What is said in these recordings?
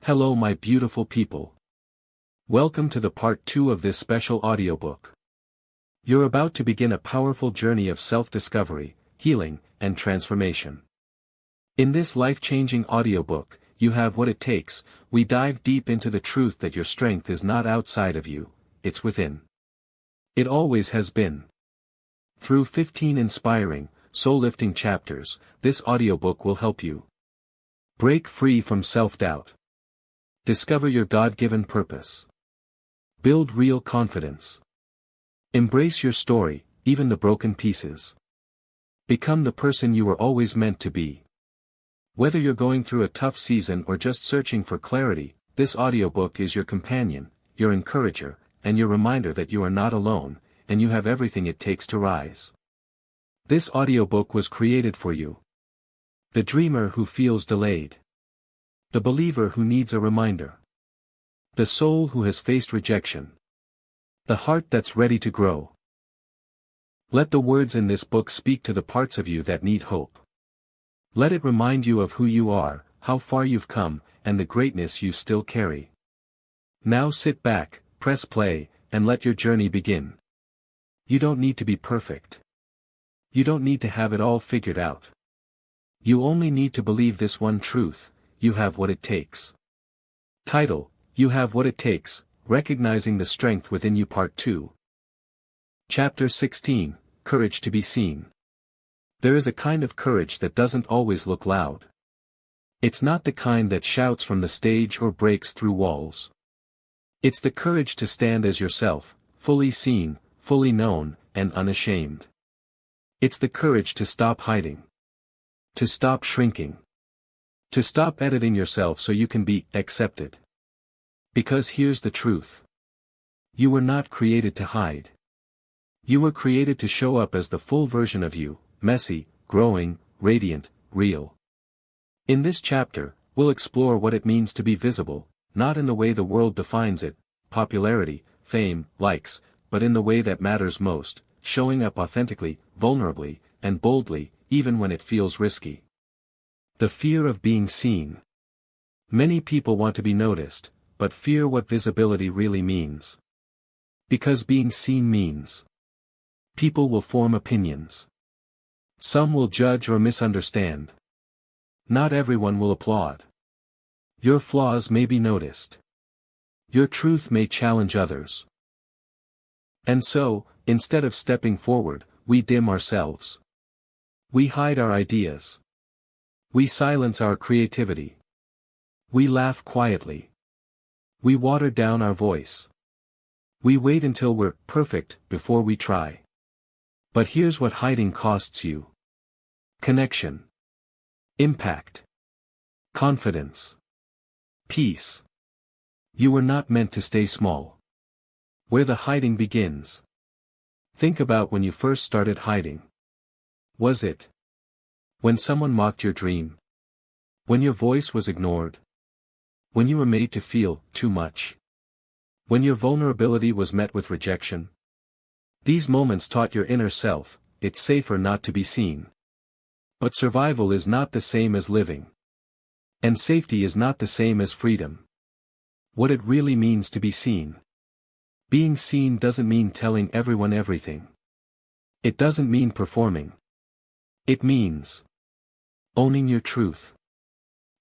Hello my beautiful people. Welcome to the part 2 of this special audiobook. You're about to begin a powerful journey of self-discovery, healing, and transformation. In this life-changing audiobook, you have what it takes. We dive deep into the truth that your strength is not outside of you, it's within. It always has been. Through 15 inspiring, soul-lifting chapters, this audiobook will help you break free from self-doubt. Discover your God-given purpose. Build real confidence. Embrace your story, even the broken pieces. Become the person you were always meant to be. Whether you're going through a tough season or just searching for clarity, this audiobook is your companion, your encourager, and your reminder that you are not alone, and you have everything it takes to rise. This audiobook was created for you. The dreamer who feels delayed. The believer who needs a reminder. The soul who has faced rejection. The heart that's ready to grow. Let the words in this book speak to the parts of you that need hope. Let it remind you of who you are, how far you've come, and the greatness you still carry. Now sit back, press play, and let your journey begin. You don't need to be perfect. You don't need to have it all figured out. You only need to believe this one truth: you have what it takes. Title: You Have What It Takes, Recognizing the Strength Within You Part 2. Chapter 16, Courage to be Seen. There is a kind of courage that doesn't always look loud. It's not the kind that shouts from the stage or breaks through walls. It's the courage to stand as yourself, fully seen, fully known, and unashamed. It's the courage to stop hiding. To stop shrinking. To stop editing yourself so you can be accepted. Because here's the truth. You were not created to hide. You were created to show up as the full version of you, messy, growing, radiant, real. In this chapter, we'll explore what it means to be visible, not in the way the world defines it, popularity, fame, likes, but in the way that matters most, showing up authentically, vulnerably, and boldly, even when it feels risky. The fear of being seen. Many people want to be noticed, but fear what visibility really means. Because being seen means people will form opinions. Some will judge or misunderstand. Not everyone will applaud. Your flaws may be noticed. Your truth may challenge others. And so, instead of stepping forward, we dim ourselves. We hide our ideas. We silence our creativity. We laugh quietly. We water down our voice. We wait until we're perfect before we try. But here's what hiding costs you. Connection. Impact. Confidence. Peace. You were not meant to stay small. Where the hiding begins. Think about when you first started hiding. Was it when someone mocked your dream? When your voice was ignored? When you were made to feel too much? When your vulnerability was met with rejection? These moments taught your inner self, it's safer not to be seen. But survival is not the same as living. And safety is not the same as freedom. What it really means to be seen. Being seen doesn't mean telling everyone everything. It doesn't mean performing. It means owning your truth.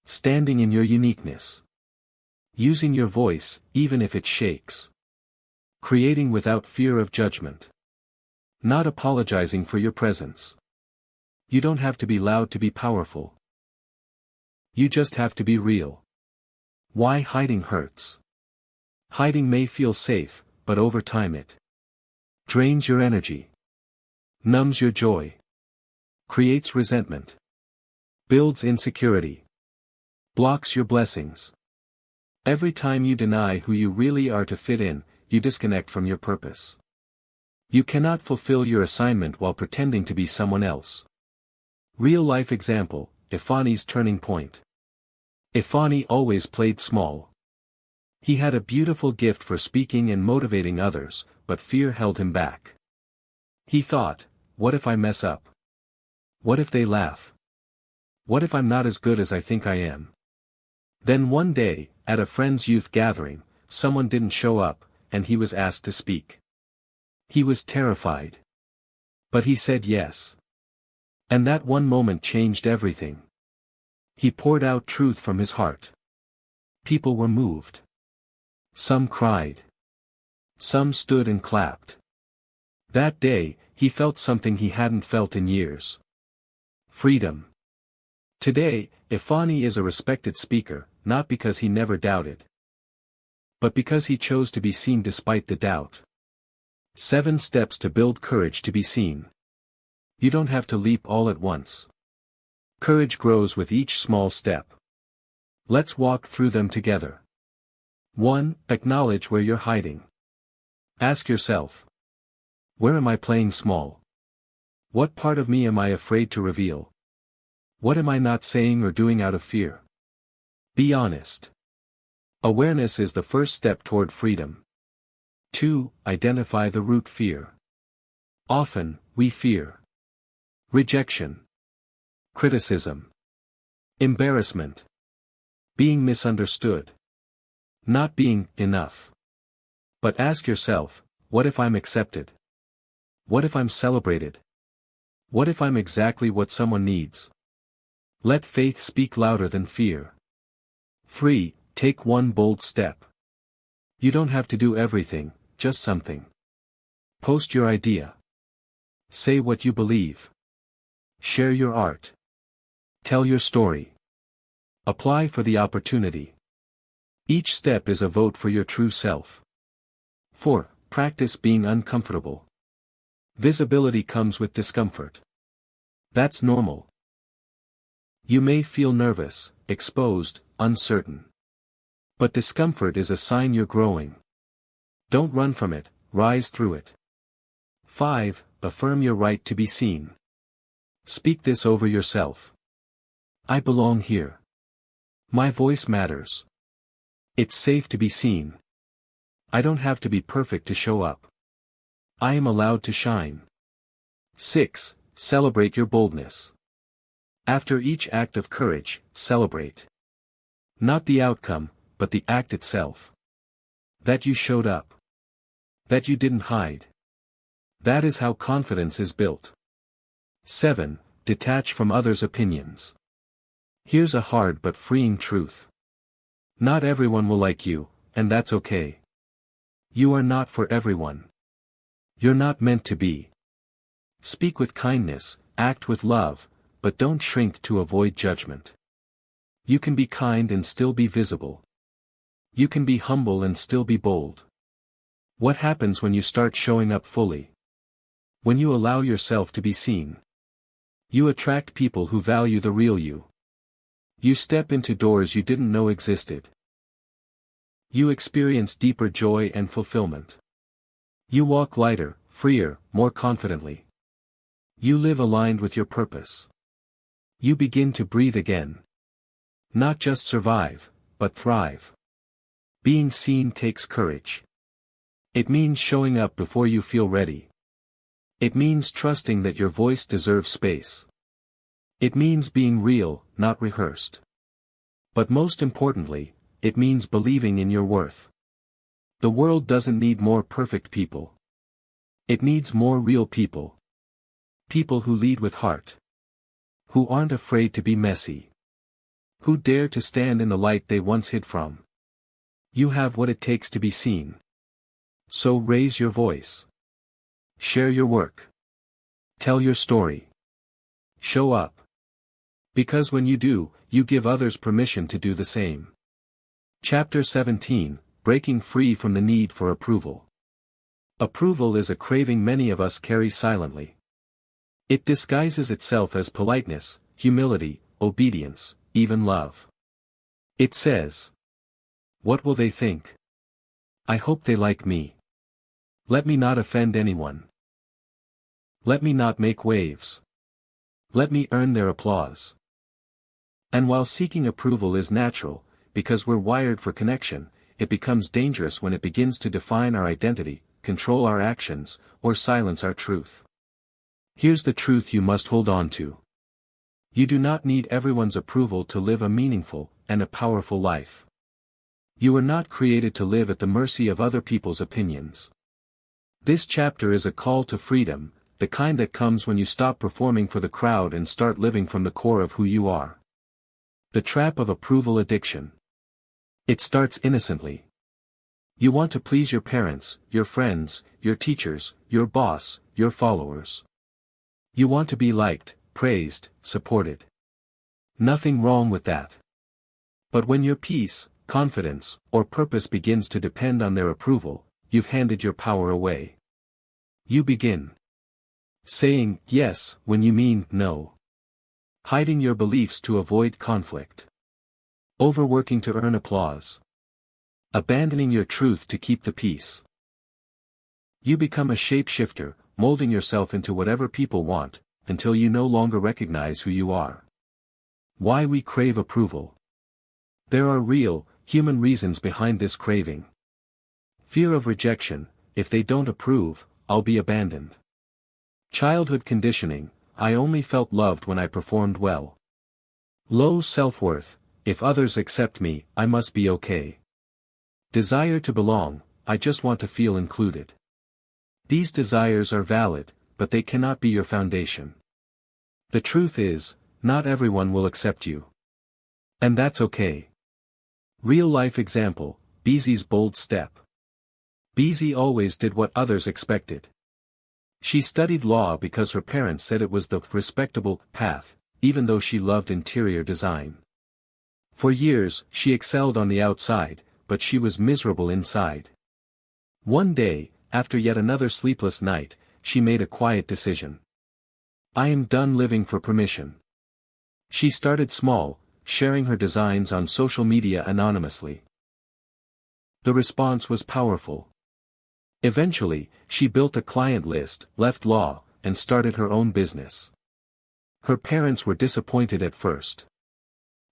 Standing in your uniqueness. Using your voice, even if it shakes. Creating without fear of judgment. Not apologizing for your presence. You don't have to be loud to be powerful. You just have to be real. Why hiding hurts? Hiding may feel safe, but over time it drains your energy. Numbs your joy. Creates resentment. Builds insecurity. Blocks your blessings. Every time you deny who you really are to fit in, you disconnect from your purpose. You cannot fulfill your assignment while pretending to be someone else. Real-life example, Ifani's turning point. Ifani always played small. He had a beautiful gift for speaking and motivating others, but fear held him back. He thought, what if I mess up? What if they laugh? What if I'm not as good as I think I am? Then one day, At a friend's youth gathering, someone didn't show up, and he was asked to speak. He was terrified. But he said yes. And that one moment changed everything. He poured out truth from his heart. People were moved. Some cried. Some stood and clapped. That day, he felt something he hadn't felt in years. Freedom. Today, Ifani is a respected speaker, not because he never doubted, but because he chose to be seen despite the doubt. 7 steps to build courage to be seen. You don't have to leap all at once. Courage grows with each small step. Let's walk through them together. 1. Acknowledge where you're hiding. Ask yourself, where am I playing small? What part of me am I afraid to reveal? What am I not saying or doing out of fear? Be honest. Awareness is the first step toward freedom. 2. Identify the root fear. Often, we fear rejection, criticism, embarrassment, being misunderstood, not being enough. But ask yourself, what if I'm accepted? What if I'm celebrated? What if I'm exactly what someone needs? Let faith speak louder than fear. 3. Take one bold step. You don't have to do everything, just something. Post your idea. Say what you believe. Share your art. Tell your story. Apply for the opportunity. Each step is a vote for your true self. 4. Practice being uncomfortable. Visibility comes with discomfort. That's normal. You may feel nervous, exposed, uncertain. But discomfort is a sign you're growing. Don't run from it, rise through it. 5. Affirm your right to be seen. Speak this over yourself. I belong here. My voice matters. It's safe to be seen. I don't have to be perfect to show up. I am allowed to shine. 6. Celebrate your boldness. After each act of courage, celebrate. Not the outcome, but the act itself. That you showed up. That you didn't hide. That is how confidence is built. 7. Detach from others' opinions. Here's a hard but freeing truth. Not everyone will like you, and that's okay. You are not for everyone. You're not meant to be. Speak with kindness, act with love, but don't shrink to avoid judgment. You can be kind and still be visible. You can be humble and still be bold. What happens when you start showing up fully? When you allow yourself to be seen. You attract people who value the real you. You step into doors you didn't know existed. You experience deeper joy and fulfillment. You walk lighter, freer, more confidently. You live aligned with your purpose. You begin to breathe again. Not just survive, but thrive. Being seen takes courage. It means showing up before you feel ready. It means trusting that your voice deserves space. It means being real, not rehearsed. But most importantly, it means believing in your worth. The world doesn't need more perfect people. It needs more real people. People who lead with heart. Who aren't afraid to be messy. Who dare to stand in the light they once hid from. You have what it takes to be seen. So raise your voice. Share your work. Tell your story. Show up. Because when you do, you give others permission to do the same. Chapter 17, Breaking Free from the Need for Approval. Approval is a craving many of us carry silently. It disguises itself as politeness, humility, obedience, even love. It says, "What will they think? I hope they like me. Let me not offend anyone. Let me not make waves. Let me earn their applause." And while seeking approval is natural, because we're wired for connection, it becomes dangerous when it begins to define our identity, control our actions, or silence our truth. Here's the truth you must hold on to. You do not need everyone's approval to live a meaningful and a powerful life. You were not created to live at the mercy of other people's opinions. This chapter is a call to freedom, the kind that comes when you stop performing for the crowd and start living from the core of who you are. The trap of approval addiction. It starts innocently. You want to please your parents, your friends, your teachers, your boss, your followers. You want to be liked, praised, supported. Nothing wrong with that. But when your peace, confidence, or purpose begins to depend on their approval, you've handed your power away. You begin saying yes when you mean no. Hiding your beliefs to avoid conflict. Overworking to earn applause. Abandoning your truth to keep the peace. You become a shapeshifter, molding yourself into whatever people want, until you no longer recognize who you are. Why we crave approval. There are real, human reasons behind this craving. Fear of rejection: if they don't approve, I'll be abandoned. Childhood conditioning: I only felt loved when I performed well. Low self-worth: if others accept me, I must be okay. Desire to belong: I just want to feel included. These desires are valid, but they cannot be your foundation. The truth is, not everyone will accept you. And that's okay. Real-life example: Beezy's bold step. Beezy always did what others expected. She studied law because her parents said it was the respectable path, even though she loved interior design. For years, she excelled on the outside, but she was miserable inside. One day, after yet another sleepless night, she made a quiet decision. I am done living for permission. She started small, sharing her designs on social media anonymously. The response was powerful. Eventually, she built a client list, left law, and started her own business. Her parents were disappointed at first.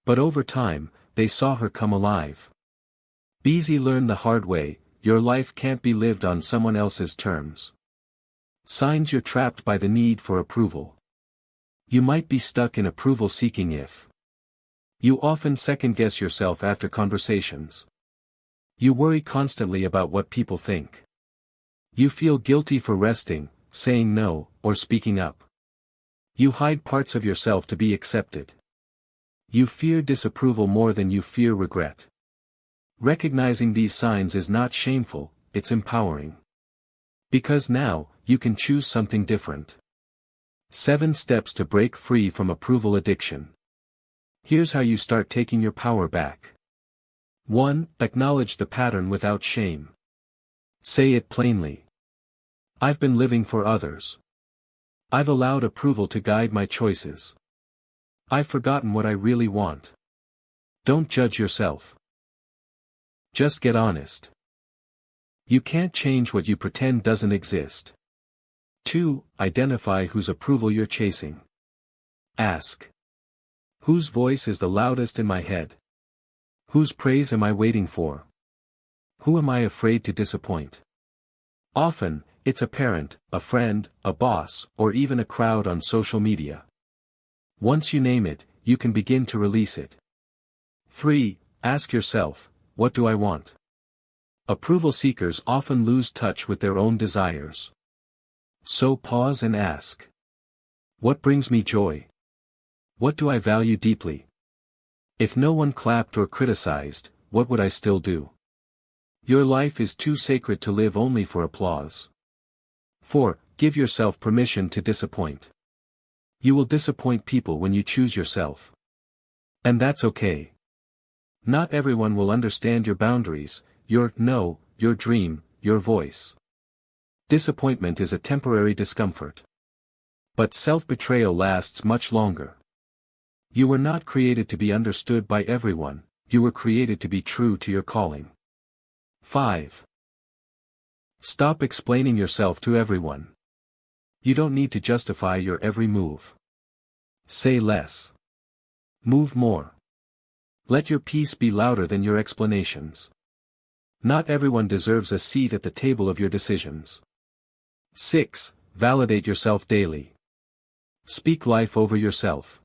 But over time, they saw her come alive. Beezy learned the hard way: your life can't be lived on someone else's terms. Signs you're trapped by the need for approval. You might be stuck in approval seeking if you often second-guess yourself after conversations. You worry constantly about what people think. You feel guilty for resting, saying no, or speaking up. You hide parts of yourself to be accepted. You fear disapproval more than you fear regret. Recognizing these signs is not shameful, it's empowering. Because now, you can choose something different. 7 steps to break free from approval addiction. Here's how you start taking your power back. 1. Acknowledge the pattern without shame. Say it plainly. I've been living for others. I've allowed approval to guide my choices. I've forgotten what I really want. Don't judge yourself. Just get honest. You can't change what you pretend doesn't exist. 2. Identify whose approval you're chasing. Ask. Whose voice is the loudest in my head? Whose praise am I waiting for? Who am I afraid to disappoint? Often, it's a parent, a friend, a boss, or even a crowd on social media. Once you name it, you can begin to release it. 3. Ask yourself, what do I want? Approval seekers often lose touch with their own desires. So pause and ask. What brings me joy? What do I value deeply? If no one clapped or criticized, what would I still do? Your life is too sacred to live only for applause. 4. Give yourself permission to disappoint. You will disappoint people when you choose yourself. And that's okay. Not everyone will understand your boundaries, your no, your dream, your voice. Disappointment is a temporary discomfort. But self-betrayal lasts much longer. You were not created to be understood by everyone, you were created to be true to your calling. 5. Stop explaining yourself to everyone. You don't need to justify your every move. Say less. Move more. Let your peace be louder than your explanations. Not everyone deserves a seat at the table of your decisions. 6. Validate yourself daily. Speak life over yourself.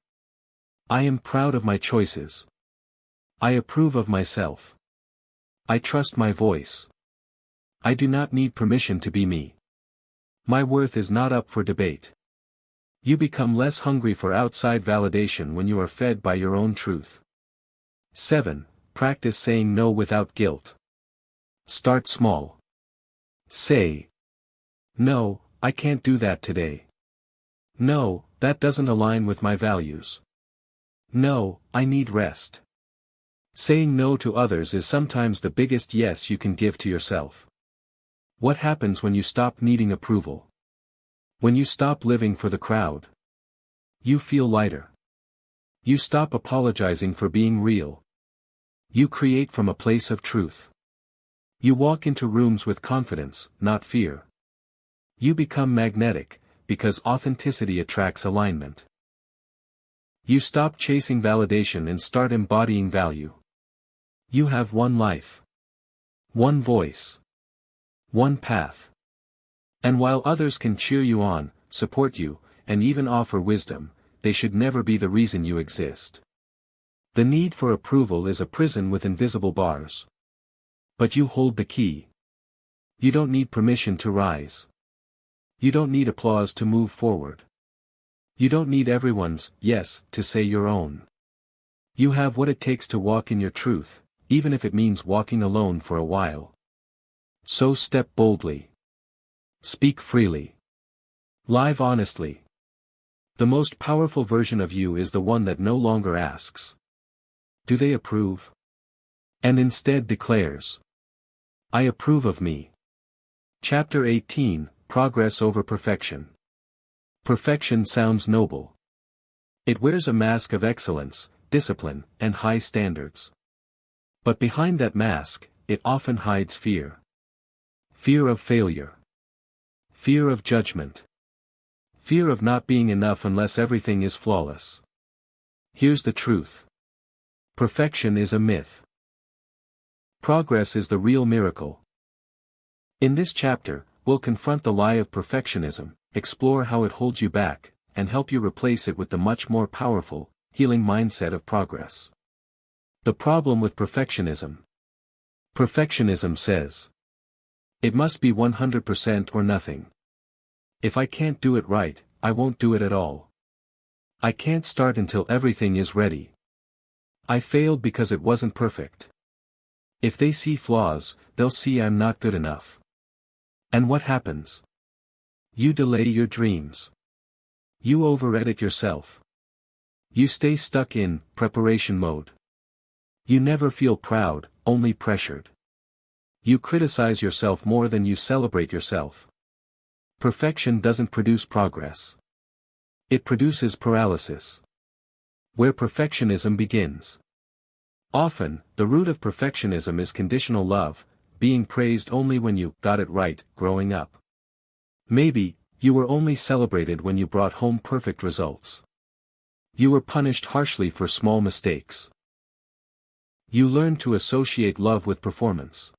I am proud of my choices. I approve of myself. I trust my voice. I do not need permission to be me. My worth is not up for debate. You become less hungry for outside validation when you are fed by your own truth. 7. Practice saying no without guilt. Start small. Say, "No, I can't do that today. No, that doesn't align with my values. No, I need rest." Saying no to others is sometimes the biggest yes you can give to yourself. What happens when you stop needing approval? When you stop living for the crowd? You feel lighter. You stop apologizing for being real. You create from a place of truth. You walk into rooms with confidence, not fear. You become magnetic, because authenticity attracts alignment. You stop chasing validation and start embodying value. You have one life. One voice. One path. And while others can cheer you on, support you, and even offer wisdom, they should never be the reason you exist. The need for approval is a prison with invisible bars. But you hold the key. You don't need permission to rise. You don't need applause to move forward. You don't need everyone's yes to say your own. You have what it takes to walk in your truth, even if it means walking alone for a while. So step boldly. Speak freely. Live honestly. The most powerful version of you is the one that no longer asks, "Do they approve?" and instead declares, "I approve of me." Chapter 18, Progress over Perfection. Perfection sounds noble. It wears a mask of excellence, discipline, and high standards. But behind that mask, it often hides fear. Fear of failure. Fear of judgment. Fear of not being enough unless everything is flawless. Here's the truth. Perfection is a myth. Progress is the real miracle. In this chapter, we'll confront the lie of perfectionism, explore how it holds you back, and help you replace it with the much more powerful, healing mindset of progress. The problem with perfectionism. Perfectionism says, it must be 100% or nothing. If I can't do it right, I won't do it at all. I can't start until everything is ready. I failed because it wasn't perfect. If they see flaws, they'll see I'm not good enough. And what happens? You delay your dreams. You over-edit yourself. You stay stuck in preparation mode. You never feel proud, only pressured. You criticize yourself more than you celebrate yourself. Perfection doesn't produce progress. It produces paralysis. Where perfectionism begins. Often, the root of perfectionism is conditional love, being praised only when you got it right growing up. Maybe, you were only celebrated when you brought home perfect results. You were punished harshly for small mistakes. You learned to associate love with performance.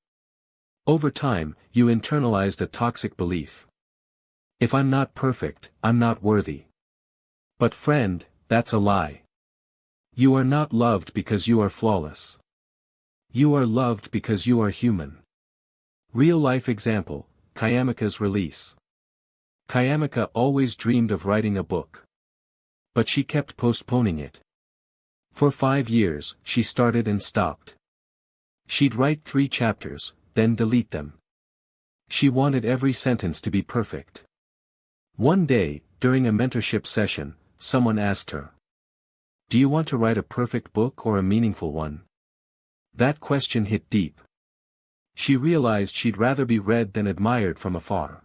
Over time, you internalized a toxic belief. If I'm not perfect, I'm not worthy. But friend, that's a lie. You are not loved because you are flawless. You are loved because you are human. Real-life example, Kayamika's release. Kayamika always dreamed of writing a book. But she kept postponing it. For 5 years, she started and stopped. She'd write 3 chapters, then delete them. She wanted every sentence to be perfect. One day, during a mentorship session, someone asked her, "Do you want to write a perfect book or a meaningful one?" That question hit deep. She realized she'd rather be read than admired from afar.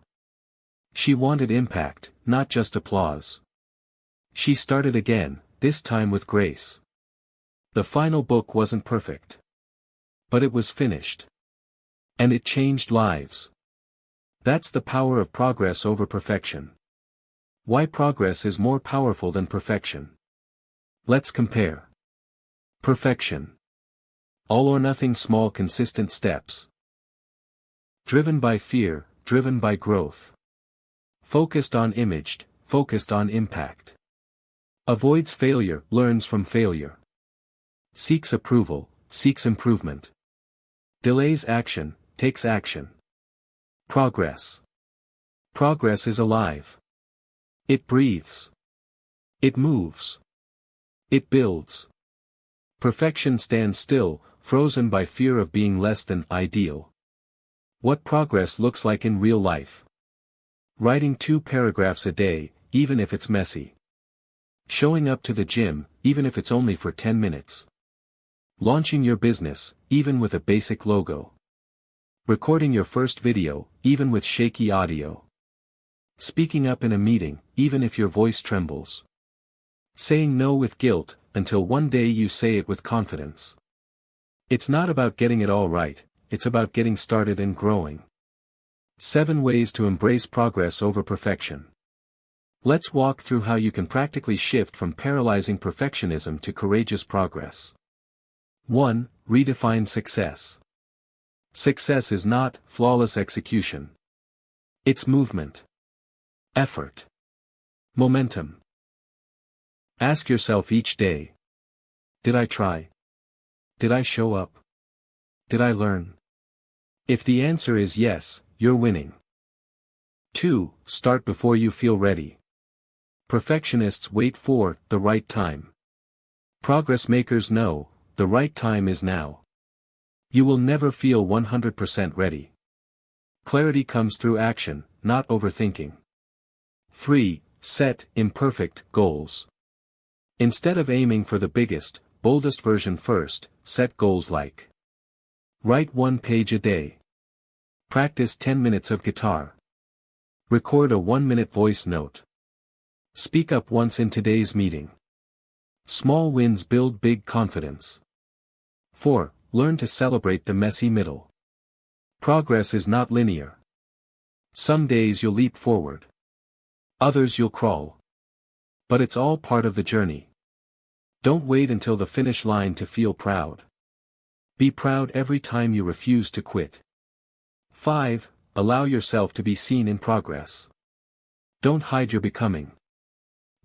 She wanted impact, not just applause. She started again, this time with grace. The final book wasn't perfect. But it was finished. And it changed lives. That's the power of progress over perfection. Why progress is more powerful than perfection. Let's compare. Perfection. All or nothing, small consistent steps. Driven by fear, driven by growth. Focused on imaged, focused on impact. Avoids failure, learns from failure. Seeks approval, seeks improvement. Delays action, takes action. Progress. Progress is alive. It breathes. It moves. It builds. Perfection stands still, frozen by fear of being less than ideal. What progress looks like in real life. Writing 2 paragraphs a day, even if it's messy. Showing up to the gym, even if it's only for 10 minutes. Launching your business, even with a basic logo. Recording your first video, even with shaky audio. Speaking up in a meeting, even if your voice trembles. Saying no with guilt, until one day you say it with confidence. It's not about getting it all right, it's about getting started and growing. 7 ways to embrace progress over perfection. Let's walk through how you can practically shift from paralyzing perfectionism to courageous progress. 1. Redefine success. Success is not flawless execution. It's movement. Effort. Momentum. Ask yourself each day. Did I try? Did I show up? Did I learn? If the answer is yes, you're winning. 2. Start before you feel ready. Perfectionists wait for the right time. Progress makers know the right time is now. You will never feel 100% ready. Clarity comes through action, not overthinking. 3. Set imperfect goals. Instead of aiming for the biggest, boldest version first, set goals like: write 1 page a day. Practice 10 minutes of guitar. Record a 1-minute voice note. Speak up once in today's meeting. Small wins build big confidence. 4. Learn to celebrate the messy middle. Progress is not linear. Some days you'll leap forward. Others you'll crawl. But it's all part of the journey. Don't wait until the finish line to feel proud. Be proud every time you refuse to quit. 5. Allow yourself to be seen in progress. Don't hide your becoming.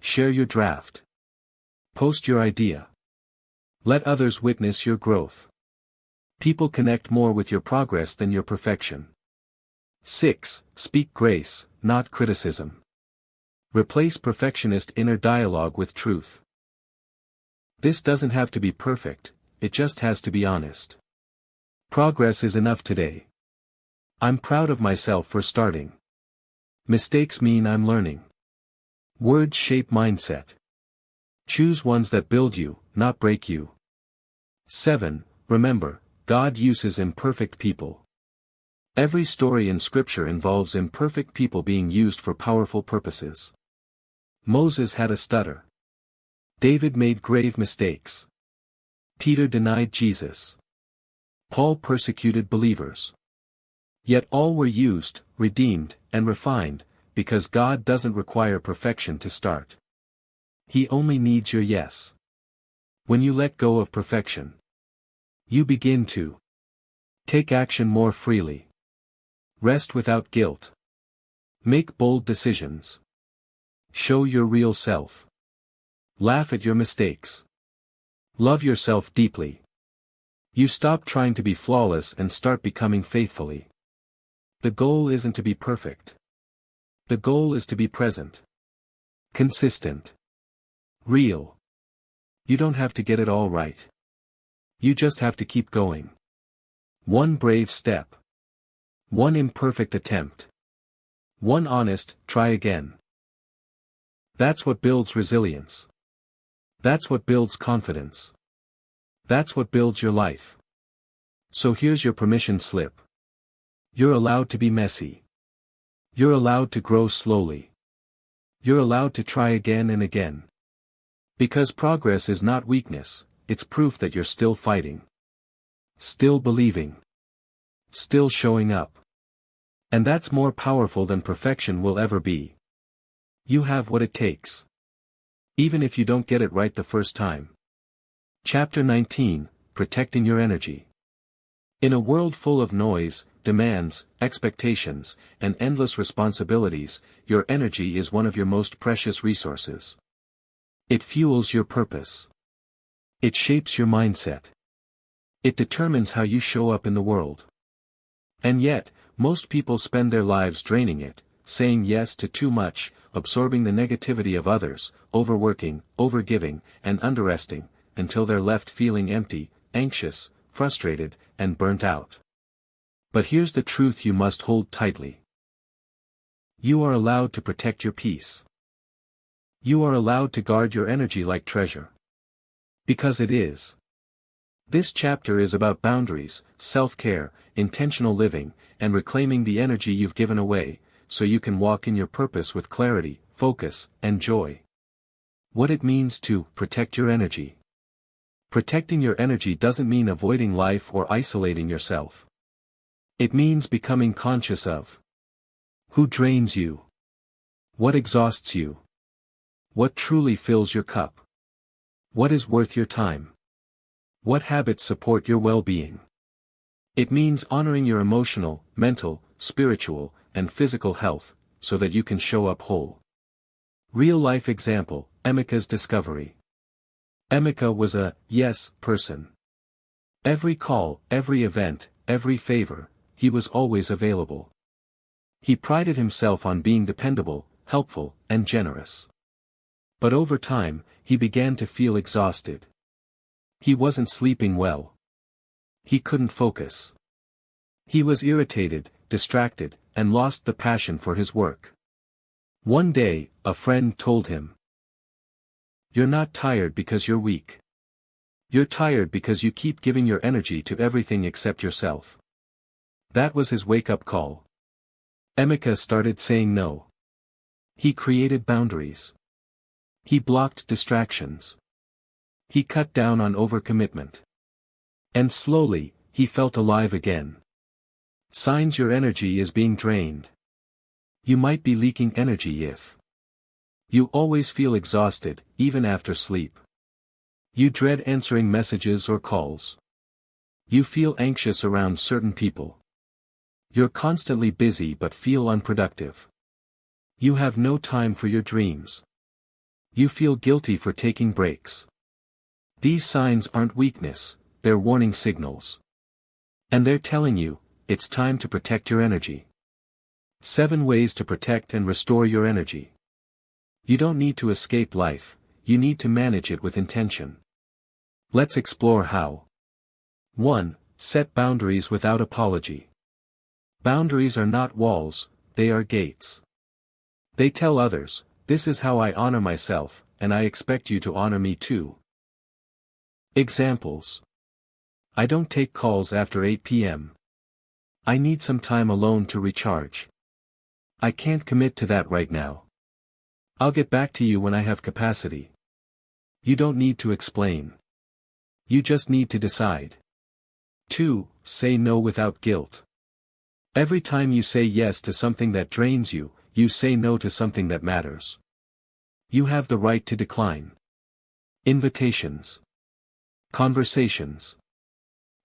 Share your draft. Post your idea. Let others witness your growth. People connect more with your progress than your perfection. 6. Speak grace, not criticism. Replace perfectionist inner dialogue with truth. This doesn't have to be perfect, it just has to be honest. Progress is enough today. I'm proud of myself for starting. Mistakes mean I'm learning. Words shape mindset. Choose ones that build you, not break you. 7. Remember, God uses imperfect people. Every story in Scripture involves imperfect people being used for powerful purposes. Moses had a stutter. David made grave mistakes. Peter denied Jesus. Paul persecuted believers. Yet all were used, redeemed, and refined, because God doesn't require perfection to start. He only needs your yes. When you let go of perfection, you begin to take action more freely. Rest without guilt. Make bold decisions. Show your real self. Laugh at your mistakes. Love yourself deeply. You stop trying to be flawless and start becoming faithfully. The goal isn't to be perfect. The goal is to be present. Consistent. Real. You don't have to get it all right. You just have to keep going. 1 brave step. 1 imperfect attempt. 1 honest, try again. That's what builds resilience. That's what builds confidence. That's what builds your life. So here's your permission slip. You're allowed to be messy. You're allowed to grow slowly. You're allowed to try again and again. Because progress is not weakness, it's proof that you're still fighting. Still believing. Still showing up. And that's more powerful than perfection will ever be. You have what it takes. Even if you don't get it right the first time. Chapter 19, Protecting Your Energy. In a world full of noise, demands, expectations, and endless responsibilities, your energy is one of your most precious resources. It fuels your purpose. It shapes your mindset. It determines how you show up in the world. And yet, most people spend their lives draining it, saying yes to too much, absorbing the negativity of others, overworking, overgiving, and underresting, until they're left feeling empty, anxious, frustrated, and burnt out. But here's the truth you must hold tightly. You are allowed to protect your peace. You are allowed to guard your energy like treasure. Because it is. This chapter is about boundaries, self-care, intentional living, and reclaiming the energy you've given away, so you can walk in your purpose with clarity, focus, and joy. What it means to protect your energy. Protecting your energy doesn't mean avoiding life or isolating yourself. It means becoming conscious of who drains you, what exhausts you, what truly fills your cup, what is worth your time, what habits support your well-being. It means honoring your emotional, mental, spiritual, and physical health, so that you can show up whole. Real-life example, Emeka's discovery. Emeka was a yes person. Every call, every event, every favor, he was always available. He prided himself on being dependable, helpful, and generous. But over time, he began to feel exhausted. He wasn't sleeping well. He couldn't focus. He was irritated, distracted, and lost the passion for his work. One day, a friend told him, "You're not tired because you're weak. You're tired because you keep giving your energy to everything except yourself." That was his wake-up call. Emeka started saying no. He created boundaries. He blocked distractions. He cut down on overcommitment. And slowly, he felt alive again. Signs your energy is being drained. You might be leaking energy if you always feel exhausted, even after sleep. You dread answering messages or calls. You feel anxious around certain people. You're constantly busy but feel unproductive. You have no time for your dreams. You feel guilty for taking breaks. These signs aren't weakness, they're warning signals. And they're telling you, it's time to protect your energy. 7 ways to protect and restore your energy. You don't need to escape life, you need to manage it with intention. Let's explore how. 1. Set boundaries without apology. Boundaries are not walls, they are gates. They tell others, this is how I honor myself, and I expect you to honor me too. Examples. I don't take calls after 8 p.m. I need some time alone to recharge. I can't commit to that right now. I'll get back to you when I have capacity. You don't need to explain. You just need to decide. 2. Say no without guilt. Every time you say yes to something that drains you, you say no to something that matters. You have the right to decline. Invitations. Conversations.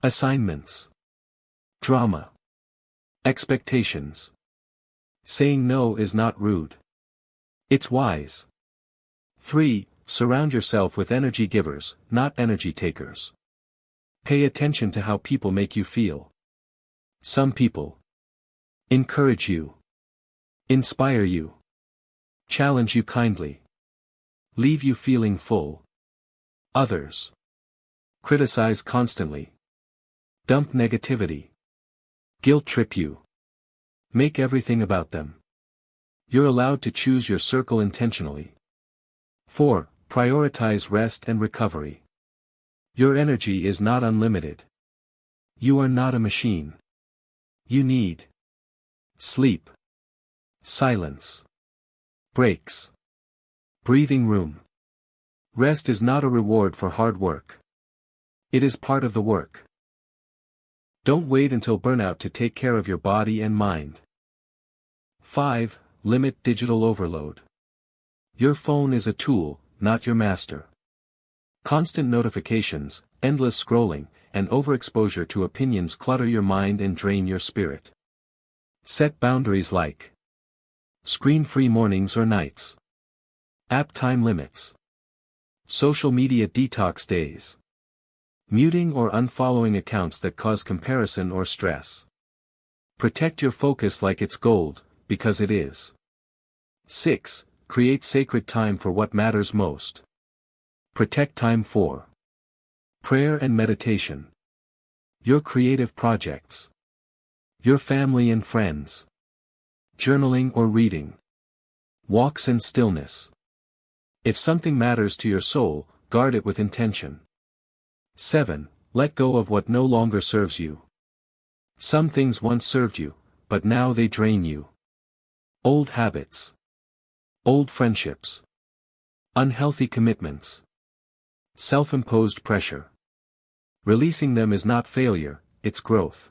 Assignments. Drama. Expectations. Saying no is not rude. It's wise. 3. Surround yourself with energy givers, not energy takers. Pay attention to how people make you feel. Some people encourage you, inspire you, challenge you kindly, leave you feeling full. Others criticize constantly, dump negativity, guilt trip you, make everything about them. You're allowed to choose your circle intentionally. 4. Prioritize rest and recovery. Your energy is not unlimited. You are not a machine. You need sleep, silence, breaks, breathing room. Rest is not a reward for hard work. It is part of the work. Don't wait until burnout to take care of your body and mind. 5. Limit digital overload. Your phone is a tool, not your master. Constant notifications, endless scrolling, and overexposure to opinions clutter your mind and drain your spirit. Set boundaries like screen-free mornings or nights. App time limits. Social media detox days. Muting or unfollowing accounts that cause comparison or stress. Protect your focus like it's gold, because it is. 6. Create sacred time for what matters most. Protect time for prayer and meditation. Your creative projects. Your family and friends. Journaling or reading. Walks and stillness. If something matters to your soul, guard it with intention. 7. Let go of what no longer serves you. Some things once served you, but now they drain you. Old habits. Old friendships. Unhealthy commitments. Self-imposed pressure. Releasing them is not failure, it's growth.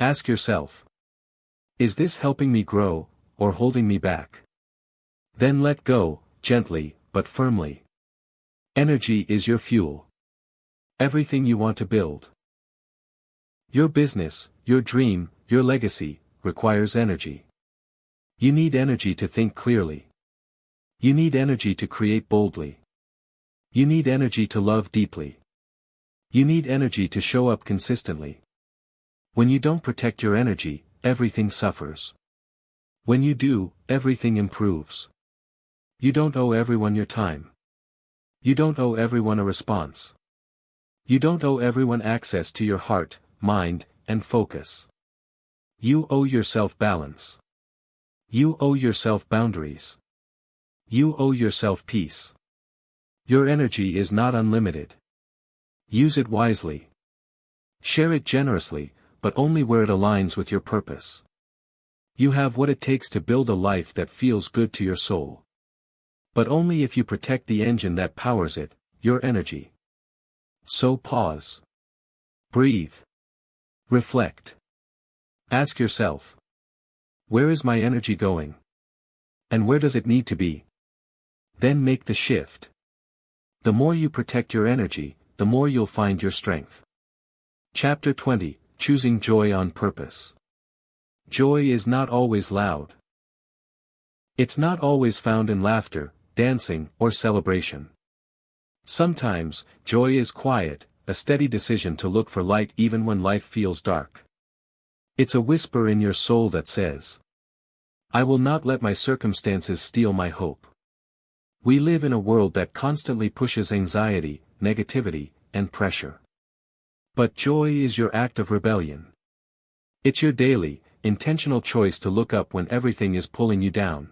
Ask yourself. Is this helping me grow, or holding me back? Then let go, gently, but firmly. Energy is your fuel. Everything you want to build. Your business, your dream, your legacy, requires energy. You need energy to think clearly. You need energy to create boldly. You need energy to love deeply. You need energy to show up consistently. When you don't protect your energy, everything suffers. When you do, everything improves. You don't owe everyone your time. You don't owe everyone a response. You don't owe everyone access to your heart, mind, and focus. You owe yourself balance. You owe yourself boundaries. You owe yourself peace. Your energy is not unlimited. Use it wisely. Share it generously, but only where it aligns with your purpose. You have what it takes to build a life that feels good to your soul. But only if you protect the engine that powers it, your energy. So pause. Breathe. Reflect. Ask yourself. Where is my energy going? And where does it need to be? Then make the shift. The more you protect your energy, the more you'll find your strength. Chapter 20, Choosing Joy on Purpose. Joy is not always loud. It's not always found in laughter, dancing, or celebration. Sometimes, joy is quiet, a steady decision to look for light even when life feels dark. It's a whisper in your soul that says, I will not let my circumstances steal my hope. We live in a world that constantly pushes anxiety, negativity, and pressure. But joy is your act of rebellion. It's your daily, intentional choice to look up when everything is pulling you down.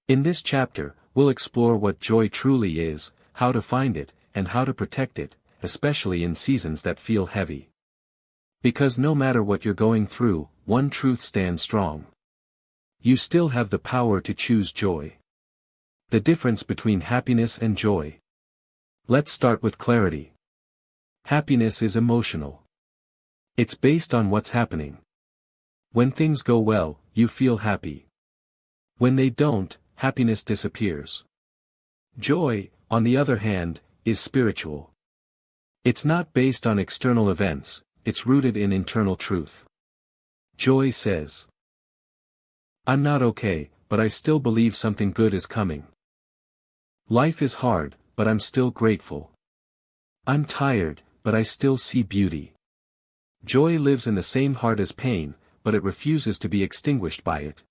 In this chapter, we'll explore what joy truly is, how to find it, and how to protect it, especially in seasons that feel heavy. Because no matter what you're going through, one truth stands strong. You still have the power to choose joy. The difference between happiness and joy. Let's start with clarity. Happiness is emotional. It's based on what's happening. When things go well, you feel happy. When they don't, happiness disappears. Joy, on the other hand, is spiritual. It's not based on external events, it's rooted in internal truth. Joy says, I'm not okay, but I still believe something good is coming. Life is hard, but I'm still grateful. I'm tired, but I still see beauty. Joy lives in the same heart as pain, but it refuses to be extinguished by it.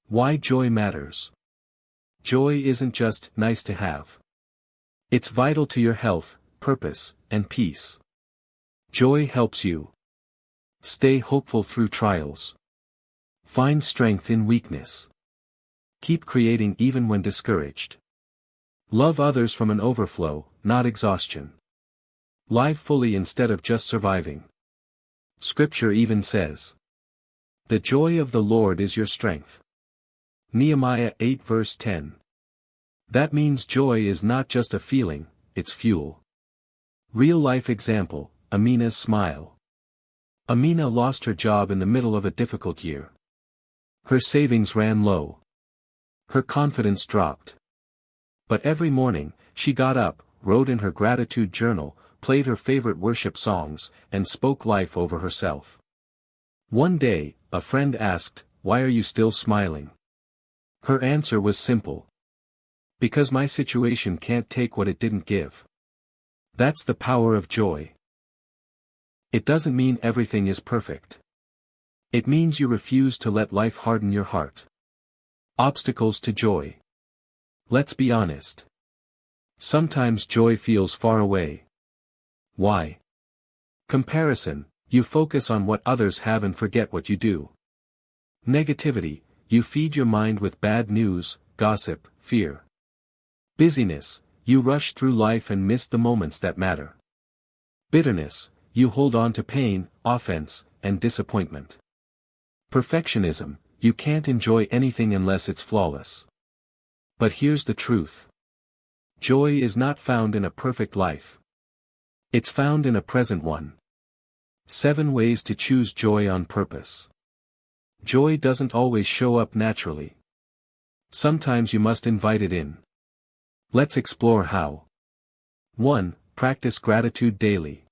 Why joy matters. Joy isn't just nice to have. It's vital to your health, purpose, and peace. Joy helps you stay hopeful through trials. Find strength in weakness. Keep creating even when discouraged. Love others from an overflow, not exhaustion. Live fully instead of just surviving. Scripture even says, the joy of the Lord is your strength. Nehemiah 8 verse 10. That means joy is not just a feeling, it's fuel. Real-life example, Amina's smile. Amina lost her job in the middle of a difficult year. Her savings ran low. Her confidence dropped. But every morning, she got up, wrote in her gratitude journal, played her favorite worship songs, and spoke life over herself. One day, a friend asked, "Why are you still smiling?" Her answer was simple. Because my situation can't take what it didn't give. That's the power of joy. It doesn't mean everything is perfect. It means you refuse to let life harden your heart. Obstacles to joy. Let's be honest. Sometimes joy feels far away. Why? Comparison, you focus on what others have and forget what you do. Negativity, you feed your mind with bad news, gossip, fear. Busyness, you rush through life and miss the moments that matter. Bitterness, you hold on to pain, offense, and disappointment. Perfectionism, you can't enjoy anything unless it's flawless. But here's the truth. Joy is not found in a perfect life. It's found in a present one. 7 ways to choose joy on purpose. Joy doesn't always show up naturally. Sometimes you must invite it in. Let's explore how. 1. Practice gratitude daily.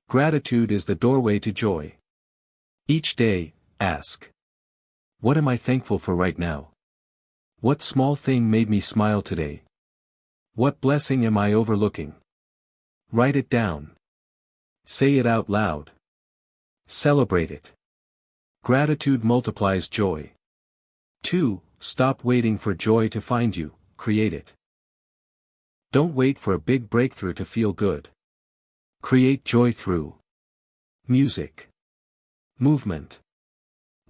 Gratitude is the doorway to joy. Each day, ask. What am I thankful for right now? What small thing made me smile today? What blessing am I overlooking? Write it down. Say it out loud. Celebrate it. Gratitude multiplies joy. 2. Stop waiting for joy to find you, create it. Don't wait for a big breakthrough to feel good. Create joy through music, movement,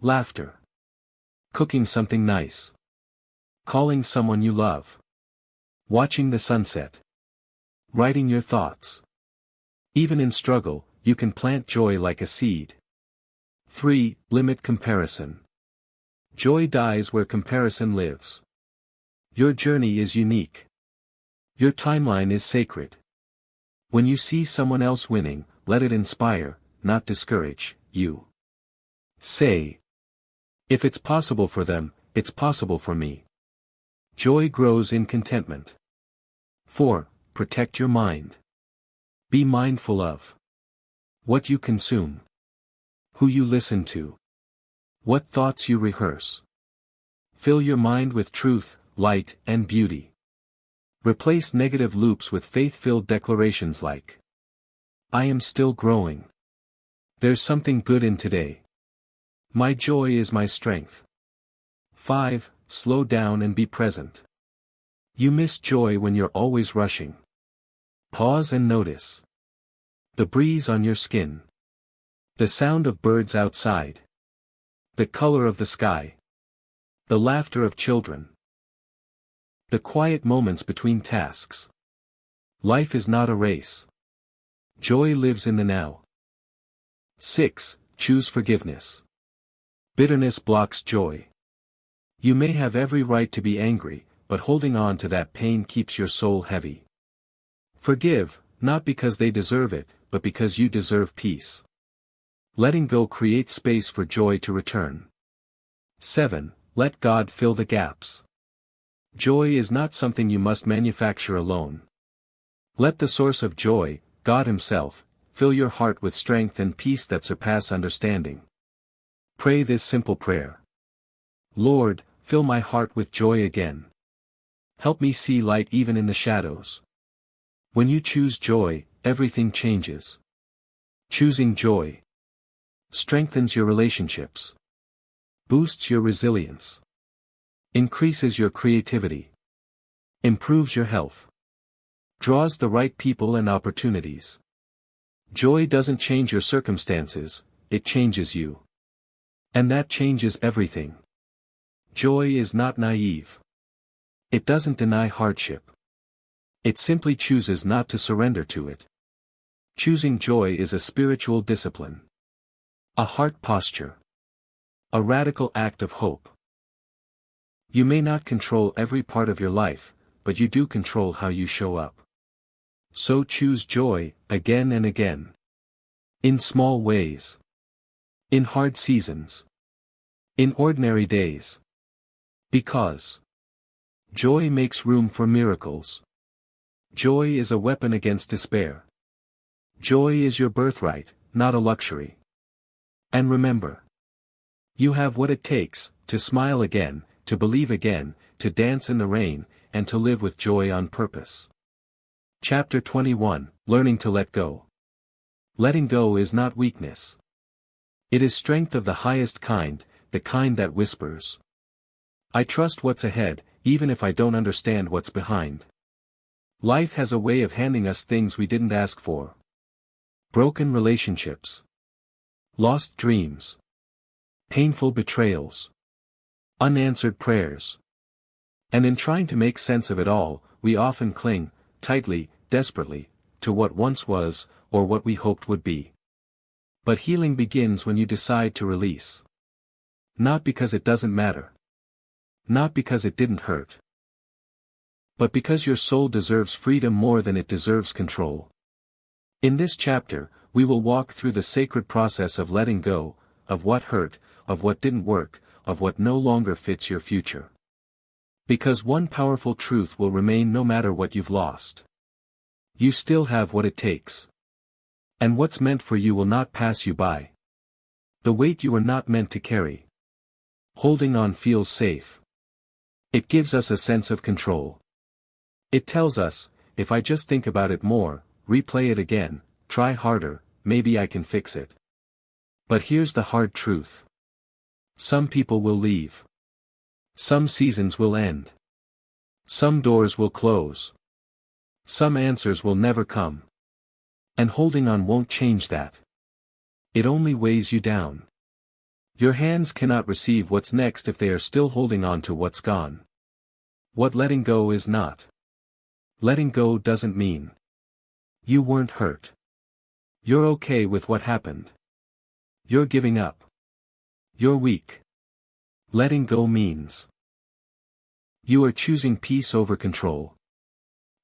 laughter, cooking something nice, calling someone you love, watching the sunset, writing your thoughts. Even in struggle, you can plant joy like a seed. 3. Limit comparison. Joy dies where comparison lives. Your journey is unique. Your timeline is sacred. When you see someone else winning, let it inspire, not discourage, you. Say. If it's possible for them, it's possible for me. Joy grows in contentment. 4. Protect your mind. Be mindful of what you consume, who you listen to, what thoughts you rehearse. Fill your mind with truth, light, and beauty. Replace negative loops with faith-filled declarations like, I am still growing. There's something good in today. My joy is my strength. 5. Slow down and be present. You miss joy when you're always rushing. Pause and notice the breeze on your skin, the sound of birds outside, the color of the sky, the laughter of children, the quiet moments between tasks. Life is not a race. Joy lives in the now. 6. Choose forgiveness. Bitterness blocks joy. You may have every right to be angry, but holding on to that pain keeps your soul heavy. Forgive, not because they deserve it, but because you deserve peace. Letting go creates space for joy to return. 7. Let God fill the gaps. Joy is not something you must manufacture alone. Let the source of joy, God Himself, fill your heart with strength and peace that surpass understanding. Pray this simple prayer. Lord, fill my heart with joy again. Help me see light even in the shadows. When you choose joy, everything changes. Choosing joy strengthens your relationships, boosts your resilience, increases your creativity, improves your health, draws the right people and opportunities. Joy doesn't change your circumstances, it changes you. And that changes everything. Joy is not naive. It doesn't deny hardship. It simply chooses not to surrender to it. Choosing joy is a spiritual discipline. A heart posture. A radical act of hope. You may not control every part of your life, but you do control how you show up. So choose joy, again and again. In small ways. In hard seasons. In ordinary days. Because joy makes room for miracles. Joy is a weapon against despair. Joy is your birthright, not a luxury. And remember, you have what it takes to smile again, to believe again, to dance in the rain, and to live with joy on purpose. Chapter 21, Learning to Let Go. Letting go is not weakness. It is strength of the highest kind, the kind that whispers. I trust what's ahead, even if I don't understand what's behind. Life has a way of handing us things we didn't ask for. Broken relationships. Lost dreams. Painful betrayals. Unanswered prayers. And in trying to make sense of it all, we often cling, tightly, desperately, to what once was, or what we hoped would be. But healing begins when you decide to release. Not because it doesn't matter. Not because it didn't hurt. But because your soul deserves freedom more than it deserves control. In this chapter, we will walk through the sacred process of letting go, of what hurt, of what didn't work, of what no longer fits your future. Because one powerful truth will remain no matter what you've lost. You still have what it takes. And what's meant for you will not pass you by. The weight you were not meant to carry. Holding on feels safe. It gives us a sense of control. It tells us, if I just think about it more, replay it again, try harder, maybe I can fix it. But here's the hard truth. Some people will leave. Some seasons will end. Some doors will close. Some answers will never come. And holding on won't change that. It only weighs you down. Your hands cannot receive what's next if they are still holding on to what's gone. What letting go is not. Letting go doesn't mean you weren't hurt. You're okay with what happened. You're giving up. You're weak. Letting go means you are choosing peace over control.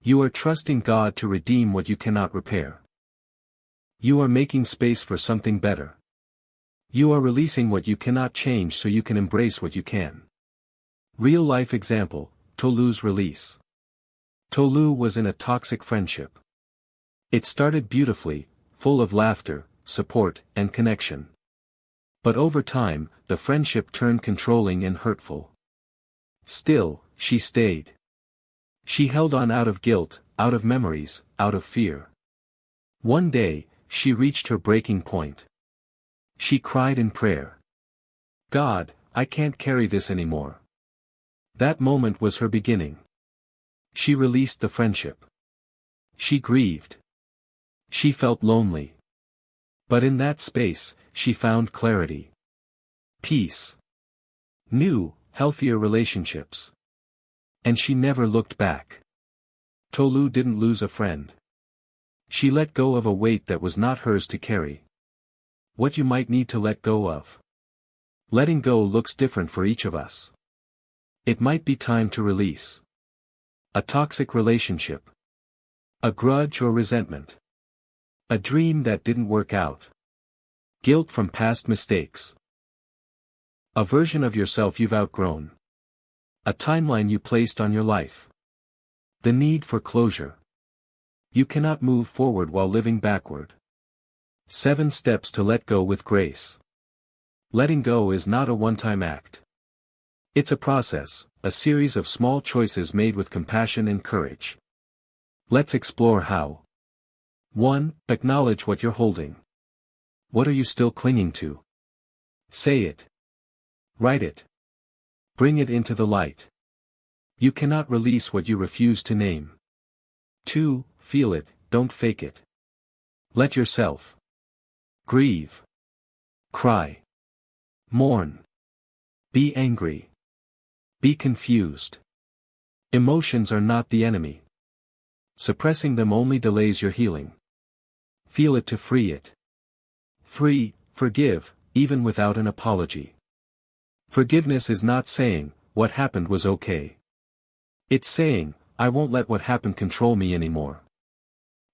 You are trusting God to redeem what you cannot repair. You are making space for something better. You are releasing what you cannot change so you can embrace what you can. Real life example, Tolu's release. Tolu was in a toxic friendship. It started beautifully, full of laughter, support, and connection. But over time, the friendship turned controlling and hurtful. Still, she stayed. She held on out of guilt, out of memories, out of fear. One day, she reached her breaking point. She cried in prayer. God, I can't carry this anymore. That moment was her beginning. She released the friendship. She grieved. She felt lonely. But in that space, she found clarity. Peace. New, healthier relationships. And she never looked back. Tolu didn't lose a friend. She let go of a weight that was not hers to carry. What you might need to let go of. Letting go looks different for each of us. It might be time to release a toxic relationship, a grudge or resentment, a dream that didn't work out, guilt from past mistakes, a version of yourself you've outgrown, a timeline you placed on your life, the need for closure. You cannot move forward while living backward. 7 steps to let go with grace. Letting go is not a one-time act. It's a process, a series of small choices made with compassion and courage. Let's explore how. 1. Acknowledge what you're holding. What are you still clinging to? Say it. Write it. Bring it into the light. You cannot release what you refuse to name. 2. Feel it, don't fake it. Let yourself grieve. Cry. Mourn. Be angry. Be confused. Emotions are not the enemy. Suppressing them only delays your healing. Feel it to free it. 3. Forgive, even without an apology. Forgiveness is not saying, what happened was okay. It's saying, I won't let what happened control me anymore.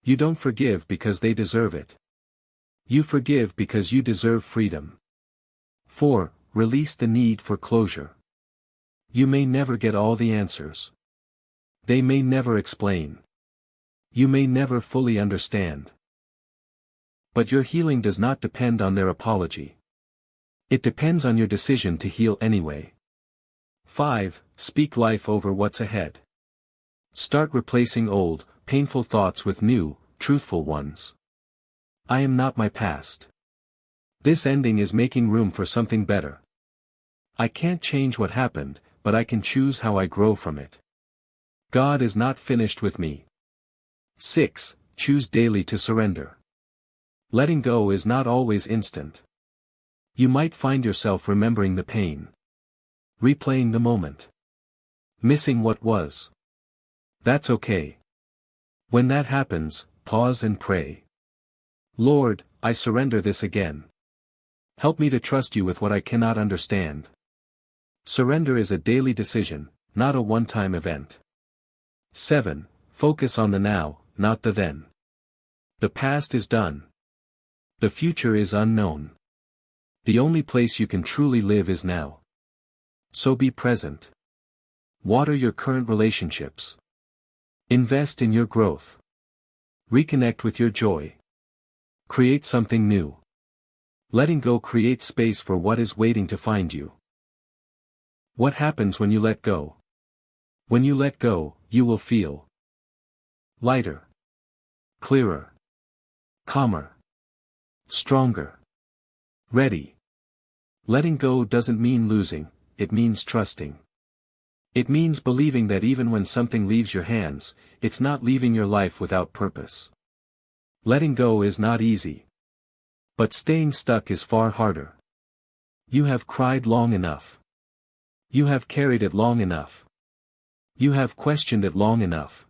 You don't forgive because they deserve it. You forgive because you deserve freedom. 4. Release the need for closure. You may never get all the answers. They may never explain. You may never fully understand. But your healing does not depend on their apology. It depends on your decision to heal anyway. 5. Speak life over what's ahead. Start replacing old, painful thoughts with new, truthful ones. I am not my past. This ending is making room for something better. I can't change what happened, but I can choose how I grow from it. God is not finished with me. 6. Choose daily to surrender. Letting go is not always instant. You might find yourself remembering the pain. Replaying the moment. Missing what was. That's okay. When that happens, pause and pray. Lord, I surrender this again. Help me to trust you with what I cannot understand. Surrender is a daily decision, not a one-time event. 7. Focus on the now, not the then. The past is done. The future is unknown. The only place you can truly live is now. So be present. Water your current relationships. Invest in your growth. Reconnect with your joy. Create something new. Letting go creates space for what is waiting to find you. What happens when you let go? When you let go, you will feel lighter, clearer, calmer, stronger, ready. Letting go doesn't mean losing, it means trusting. It means believing that even when something leaves your hands, it's not leaving your life without purpose. Letting go is not easy. But staying stuck is far harder. You have cried long enough. You have carried it long enough. You have questioned it long enough.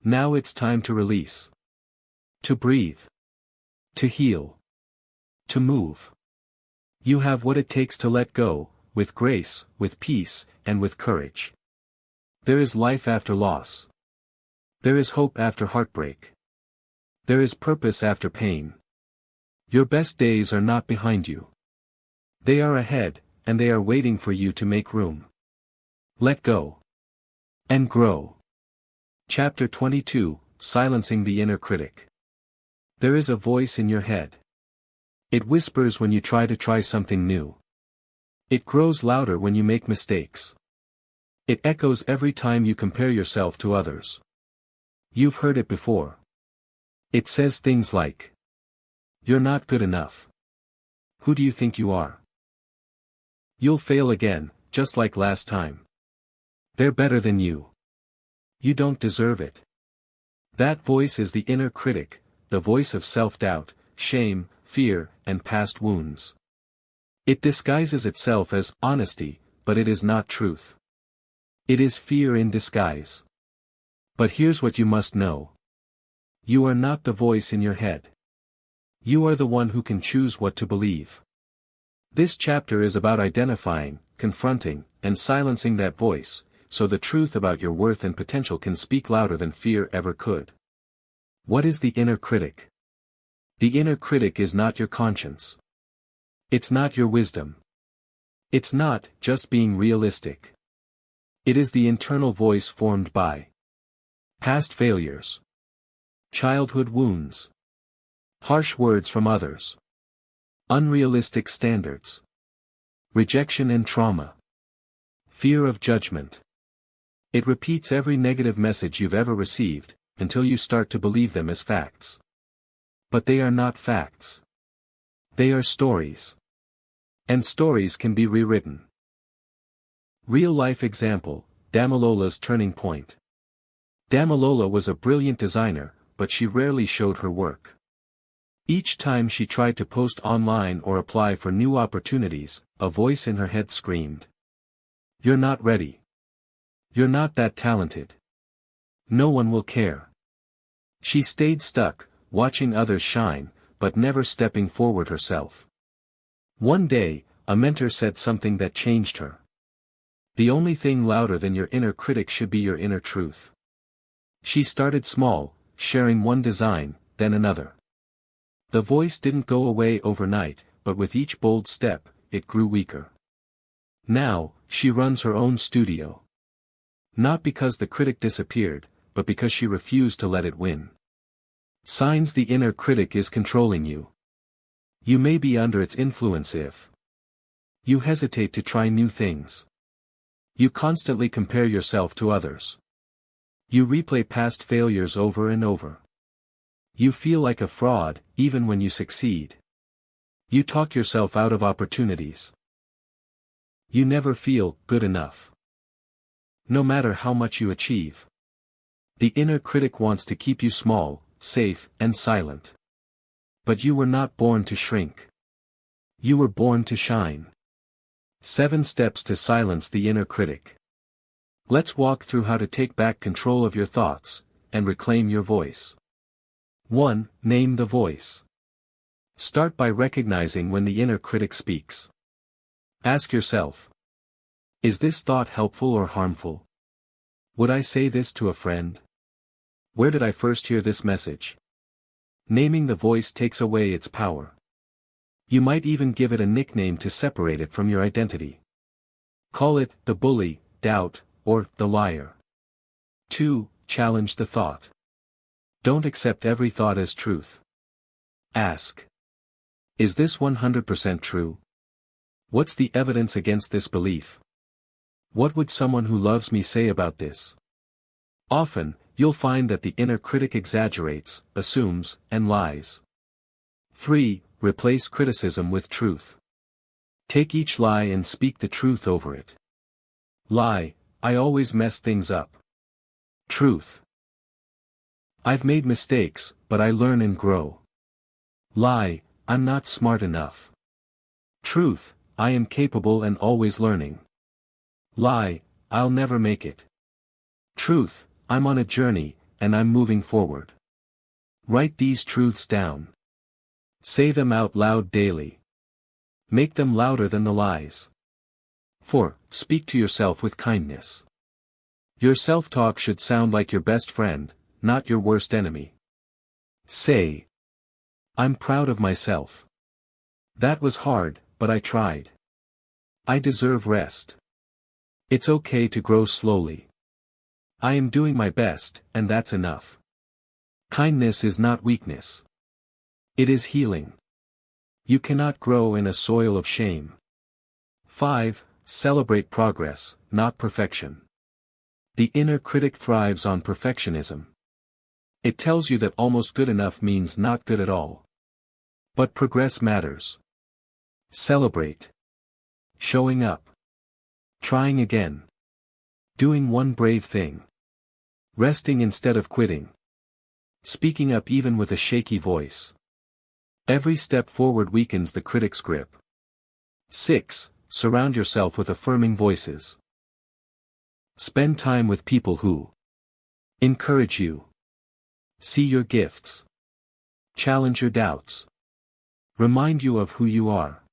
Now it's time to release. To breathe. To heal. To move. You have what it takes to let go, with grace, with peace, and with courage. There is life after loss. There is hope after heartbreak. There is purpose after pain. Your best days are not behind you. They are ahead, and they are waiting for you to make room. Let go. And grow. Chapter 22, Silencing the Inner Critic. There is a voice in your head. It whispers when you try something new. It grows louder when you make mistakes. It echoes every time you compare yourself to others. You've heard it before. It says things like, "You're not good enough. Who do you think you are? You'll fail again, just like last time. They're better than you. You don't deserve it." That voice is the inner critic, the voice of self-doubt, shame, fear, and past wounds. It disguises itself as honesty, but it is not truth. It is fear in disguise. But here's what you must know. You are not the voice in your head. You are the one who can choose what to believe. This chapter is about identifying, confronting, and silencing that voice, so the truth about your worth and potential can speak louder than fear ever could. What is the inner critic? The inner critic is not your conscience. It's not your wisdom. It's not just being realistic. It is the internal voice formed by past failures, childhood wounds, harsh words from others, unrealistic standards, rejection and trauma, fear of judgment. It repeats every negative message you've ever received, until you start to believe them as facts. But they are not facts. They are stories. And stories can be rewritten. Real-life example, Damilola's turning point. Damilola was a brilliant designer, but she rarely showed her work. Each time she tried to post online or apply for new opportunities, a voice in her head screamed, "You're not ready. You're not that talented. No one will care." She stayed stuck, watching others shine, but never stepping forward herself. One day, a mentor said something that changed her. The only thing louder than your inner critic should be your inner truth. She started small, sharing one design, then another. The voice didn't go away overnight, but with each bold step, it grew weaker. Now, she runs her own studio. Not because the critic disappeared, but because she refused to let it win. Signs the inner critic is controlling you. You may be under its influence if you hesitate to try new things. You constantly compare yourself to others. You replay past failures over and over. You feel like a fraud, even when you succeed. You talk yourself out of opportunities. You never feel good enough. No matter how much you achieve. The inner critic wants to keep you small, safe, and silent. But you were not born to shrink. You were born to shine. 7 steps to silence the inner critic. Let's walk through how to take back control of your thoughts, and reclaim your voice. 1. Name the voice. Start by recognizing when the inner critic speaks. Ask yourself. Is this thought helpful or harmful? Would I say this to a friend? Where did I first hear this message? Naming the voice takes away its power. You might even give it a nickname to separate it from your identity. Call it the bully, doubt, or the liar. 2. Challenge the thought. Don't accept every thought as truth. Ask. Is this 100% true? What's the evidence against this belief? What would someone who loves me say about this? Often, you'll find that the inner critic exaggerates, assumes, and lies. 3. Replace criticism with truth. Take each lie and speak the truth over it. Lie, I always mess things up. Truth. I've made mistakes, but I learn and grow. Lie, I'm not smart enough. Truth, I am capable and always learning. Lie, I'll never make it. Truth, I'm on a journey, and I'm moving forward. Write these truths down. Say them out loud daily. Make them louder than the lies. 4. Speak to yourself with kindness. Your self-talk should sound like your best friend, not your worst enemy. Say. I'm proud of myself. That was hard, but I tried. I deserve rest. It's okay to grow slowly. I am doing my best, and that's enough. Kindness is not weakness. It is healing. You cannot grow in a soil of shame. 5. Celebrate progress, not perfection. The inner critic thrives on perfectionism. It tells you that almost good enough means not good at all. But progress matters. Celebrate. Showing up. Trying again. Doing one brave thing. Resting instead of quitting. Speaking up even with a shaky voice. Every step forward weakens the critic's grip. 6. Surround yourself with affirming voices. Spend time with people who encourage you. See your gifts. Challenge your doubts. Remind you of who you are.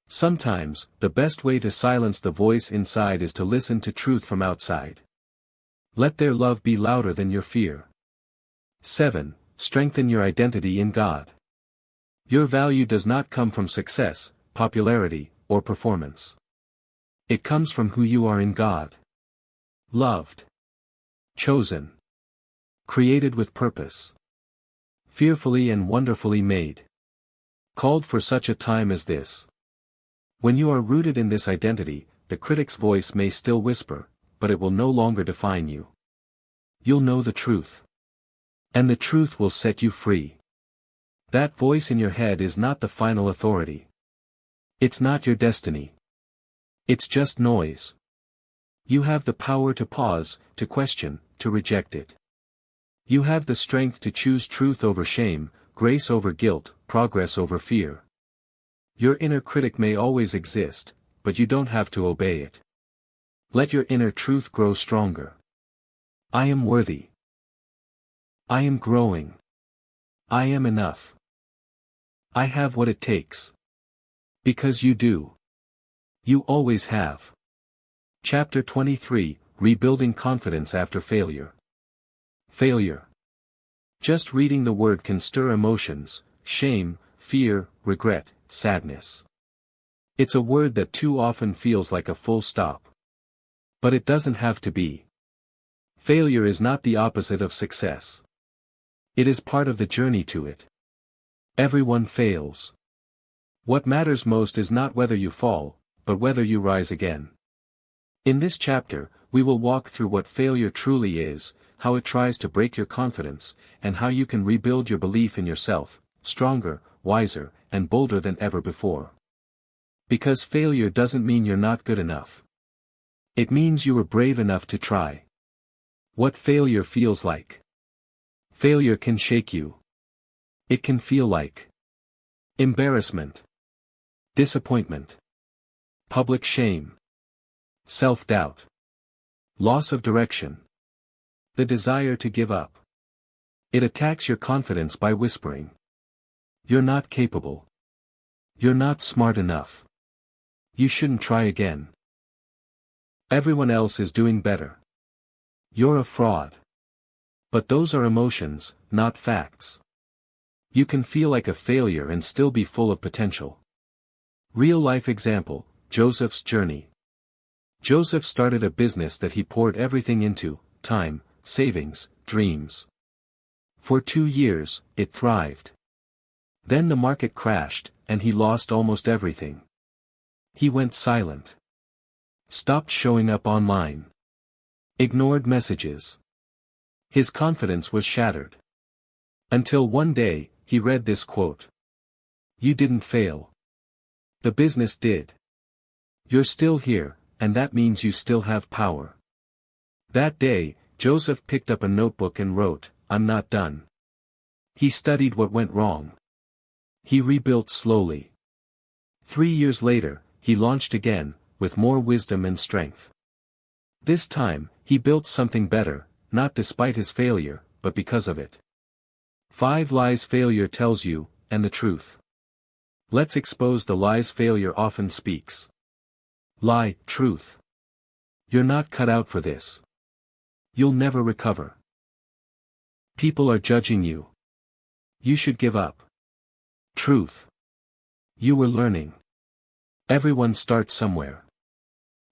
Sometimes, the best way to silence the voice inside is to listen to truth from outside. Let their love be louder than your fear. 7. Strengthen your identity in God. Your value does not come from success, popularity, or performance. It comes from who you are in God. Loved. Chosen. Created with purpose. Fearfully and wonderfully made. Called for such a time as this. When you are rooted in this identity, the critic's voice may still whisper, but it will no longer define you. You'll know the truth. And the truth will set you free. That voice in your head is not the final authority. It's not your destiny. It's just noise. You have the power to pause, to question, to reject it. You have the strength to choose truth over shame, grace over guilt, progress over fear. Your inner critic may always exist, but you don't have to obey it. Let your inner truth grow stronger. I am worthy. I am growing. I am enough. I have what it takes. Because you do. You always have. Chapter 23, Rebuilding Confidence After Failure. Failure. Just reading the word can stir emotions, shame, fear, regret, sadness. It's a word that too often feels like a full stop. But it doesn't have to be. Failure is not the opposite of success. It is part of the journey to it. Everyone fails. What matters most is not whether you fall, but whether you rise again. In this chapter, We will walk through what failure truly is, how it tries to break your confidence, and how you can rebuild your belief in yourself, stronger, wiser, and bolder than ever before. Because failure doesn't mean you're not good enough. It means you were brave enough to try. What failure feels like. Failure can shake you. It can feel like embarrassment, disappointment, public shame, self-doubt, loss of direction, the desire to give up. It attacks your confidence by whispering, "You're not capable. You're not smart enough. You shouldn't try again. Everyone else is doing better. You're a fraud." But those are emotions, not facts. You can feel like a failure and still be full of potential. Real-life example, Joseph's journey. Joseph started a business that he poured everything into: time, savings, dreams. For 2 years, it thrived. Then the market crashed, and he lost almost everything. He went silent. Stopped showing up online. Ignored messages. His confidence was shattered. Until one day, he read this quote. "You didn't fail. The business did. You're still here, and that means you still have power." That day, Joseph picked up a notebook and wrote, "I'm not done." He studied what went wrong. He rebuilt slowly. 3 years later, he launched again, with more wisdom and strength. This time, he built something better, not despite his failure, but because of it. 5 lies failure tells you, and the truth. Let's expose the lies failure often speaks. Lie, truth. You're not cut out for this. You'll never recover. People are judging you. You should give up. Truth. You were learning. Everyone starts somewhere.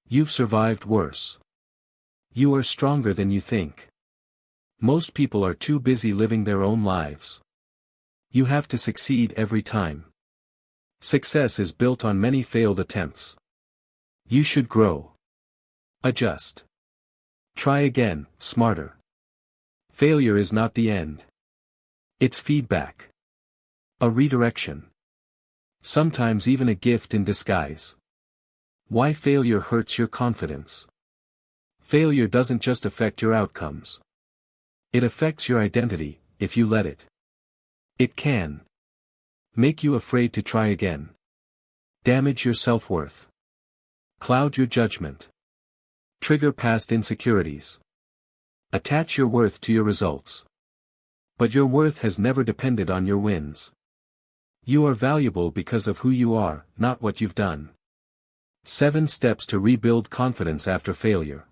You've survived worse. You are stronger than you think. Most people are too busy living their own lives. You have to succeed every time. Success is built on many failed attempts. You should grow. Adjust. Try again, smarter. Failure is not the end. It's feedback. A redirection. Sometimes even a gift in disguise. Why failure hurts your confidence. Failure doesn't just affect your outcomes. It affects your identity, if you let it. It can make you afraid to try again. Damage your self-worth. Cloud your judgment. Trigger past insecurities. Attach your worth to your results. But your worth has never depended on your wins. You are valuable because of who you are, not what you've done. 7 steps to rebuild confidence after failure.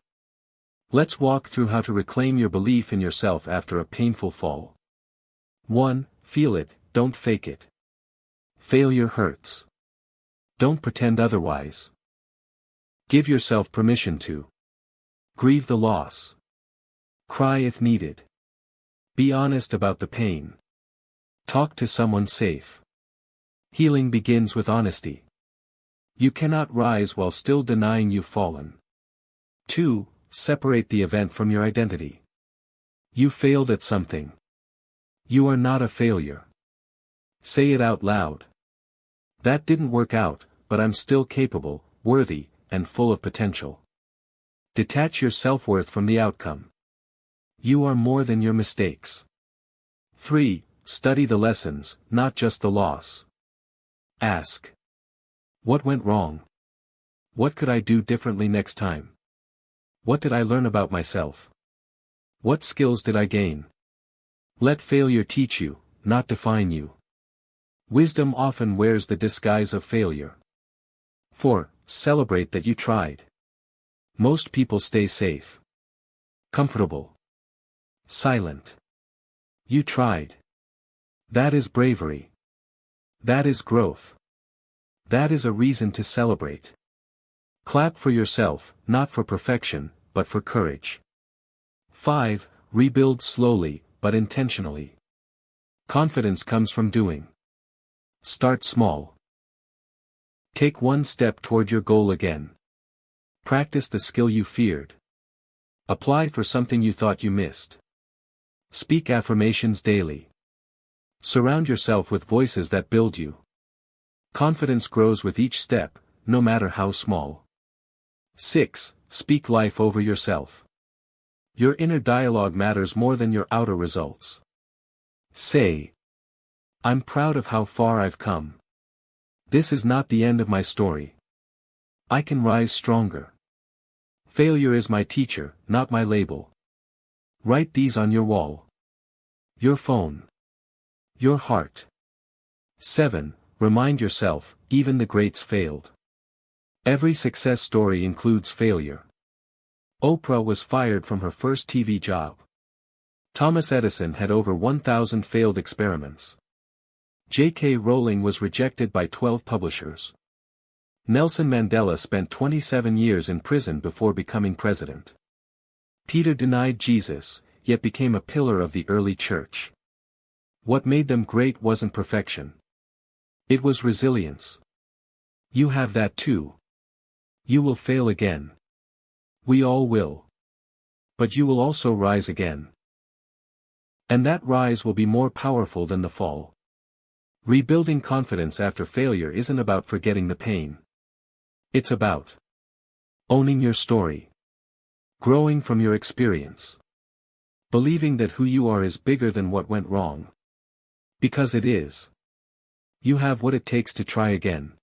Let's walk through how to reclaim your belief in yourself after a painful fall. 1. Feel it, don't fake it. Failure hurts. Don't pretend otherwise. Give yourself permission to grieve the loss. Cry if needed. Be honest about the pain. Talk to someone safe. Healing begins with honesty. You cannot rise while still denying you've fallen. 2. Separate the event from your identity. You failed at something. You are not a failure. Say it out loud. That didn't work out, but I'm still capable, worthy, and full of potential. Detach your self-worth from the outcome. You are more than your mistakes. 3. Study the lessons, not just the loss. Ask. What went wrong? What could I do differently next time? What did I learn about myself? What skills did I gain? Let failure teach you, not define you. Wisdom often wears the disguise of failure. 4. Celebrate that you tried. Most people stay safe. Comfortable. Silent. You tried. That is bravery. That is growth. That is a reason to celebrate. Clap for yourself, not for perfection, but for courage. 5. Rebuild slowly, but intentionally. Confidence comes from doing. Start small. Take 1 step toward your goal again. Practice the skill you feared. Apply for something you thought you missed. Speak affirmations daily. Surround yourself with voices that build you. Confidence grows with each step, no matter how small. 6. Speak life over yourself. Your inner dialogue matters more than your outer results. Say, "I'm proud of how far I've come. This is not the end of my story. I can rise stronger. Failure is my teacher, not my label." Write these on your wall. Your phone. Your heart. 7. Remind yourself, even the greats failed. Every success story includes failure. Oprah was fired from her first TV job. Thomas Edison had over 1,000 failed experiments. J.K. Rowling was rejected by 12 publishers. Nelson Mandela spent 27 years in prison before becoming president. Peter denied Jesus, yet became a pillar of the early church. What made them great wasn't perfection. It was resilience. You have that too. You will fail again. We all will. But you will also rise again. And that rise will be more powerful than the fall. Rebuilding confidence after failure isn't about forgetting the pain. It's about owning your story. Growing from your experience. Believing that who you are is bigger than what went wrong. Because it is. You have what it takes to try again.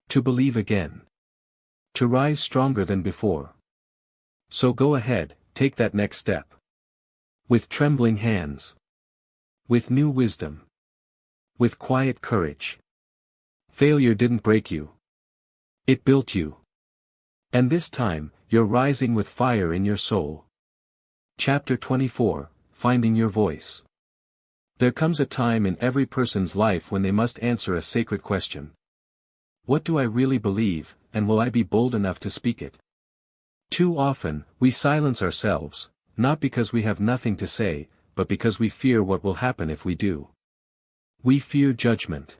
To believe again. To rise stronger than before. So go ahead, take that next step. With trembling hands. With new wisdom. With quiet courage. Failure didn't break you. It built you. And this time, you're rising with fire in your soul. Chapter 24, Finding Your Voice. There comes a time in every person's life when they must answer a sacred question. What do I really believe, and will I be bold enough to speak it? Too often, we silence ourselves, not because we have nothing to say, but because we fear what will happen if we do. We fear judgment.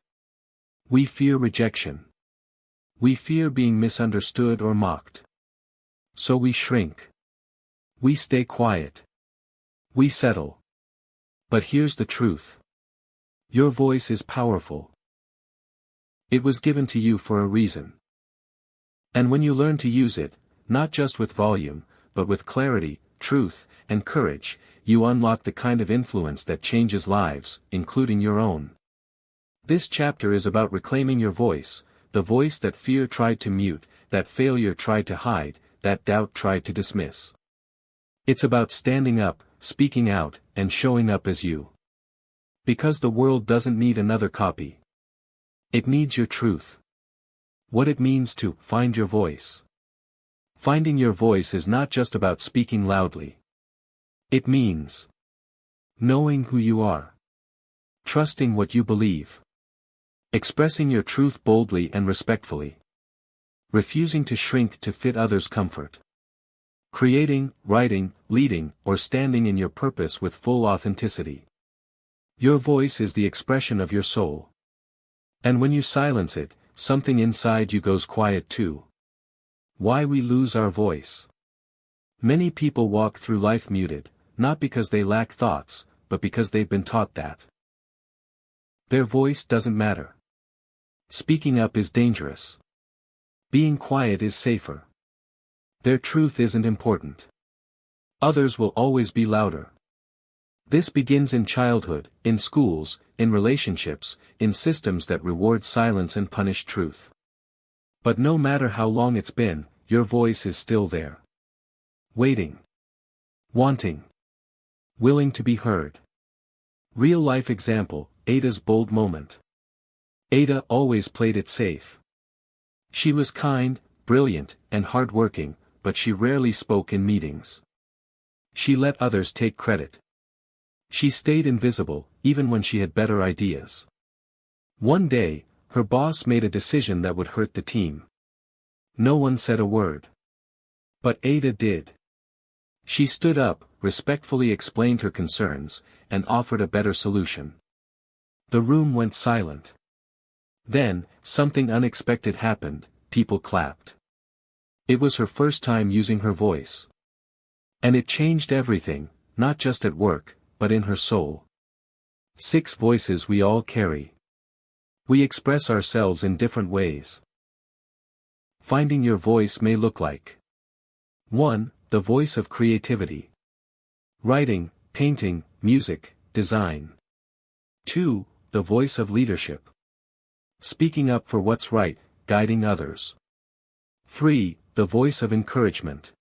We fear rejection. We fear being misunderstood or mocked. So we shrink. We stay quiet. We settle. But here's the truth. Your voice is powerful. It was given to you for a reason. And when you learn to use it, not just with volume, but with clarity, truth, and courage, you unlock the kind of influence that changes lives, including your own. This chapter is about reclaiming your voice, the voice that fear tried to mute, that failure tried to hide, that doubt tried to dismiss. It's about standing up, speaking out, and showing up as you. Because the world doesn't need another copy. It needs your truth. What it means to find your voice. Finding your voice is not just about speaking loudly. It means knowing who you are. Trusting what you believe. Expressing your truth boldly and respectfully. Refusing to shrink to fit others' comfort. Creating, writing, leading, or standing in your purpose with full authenticity. Your voice is the expression of your soul. And when you silence it, something inside you goes quiet too. Why we lose our voice. Many people walk through life muted, not because they lack thoughts, but because they've been taught that their voice doesn't matter. Speaking up is dangerous. Being quiet is safer. Their truth isn't important. Others will always be louder. This begins in childhood, in schools, in relationships, in systems that reward silence and punish truth. But no matter how long it's been, your voice is still there. Waiting. Wanting. Willing to be heard. Real-life example, Ada's bold moment. Ada always played it safe. She was kind, brilliant, and hard-working, but she rarely spoke in meetings. She let others take credit. She stayed invisible, even when she had better ideas. One day, her boss made a decision that would hurt the team. No one said a word. But Ada did. She stood up, respectfully explained her concerns, and offered a better solution. The room went silent. Then, something unexpected happened, people clapped. It was her first time using her voice. And it changed everything, not just at work, but in her soul. 6 voices we all carry. We express ourselves in different ways. Finding your voice may look like 1. The voice of creativity. Writing, painting, music, design. 2. The voice of leadership. Speaking up for what's right, guiding others. 3. The voice of encouragement.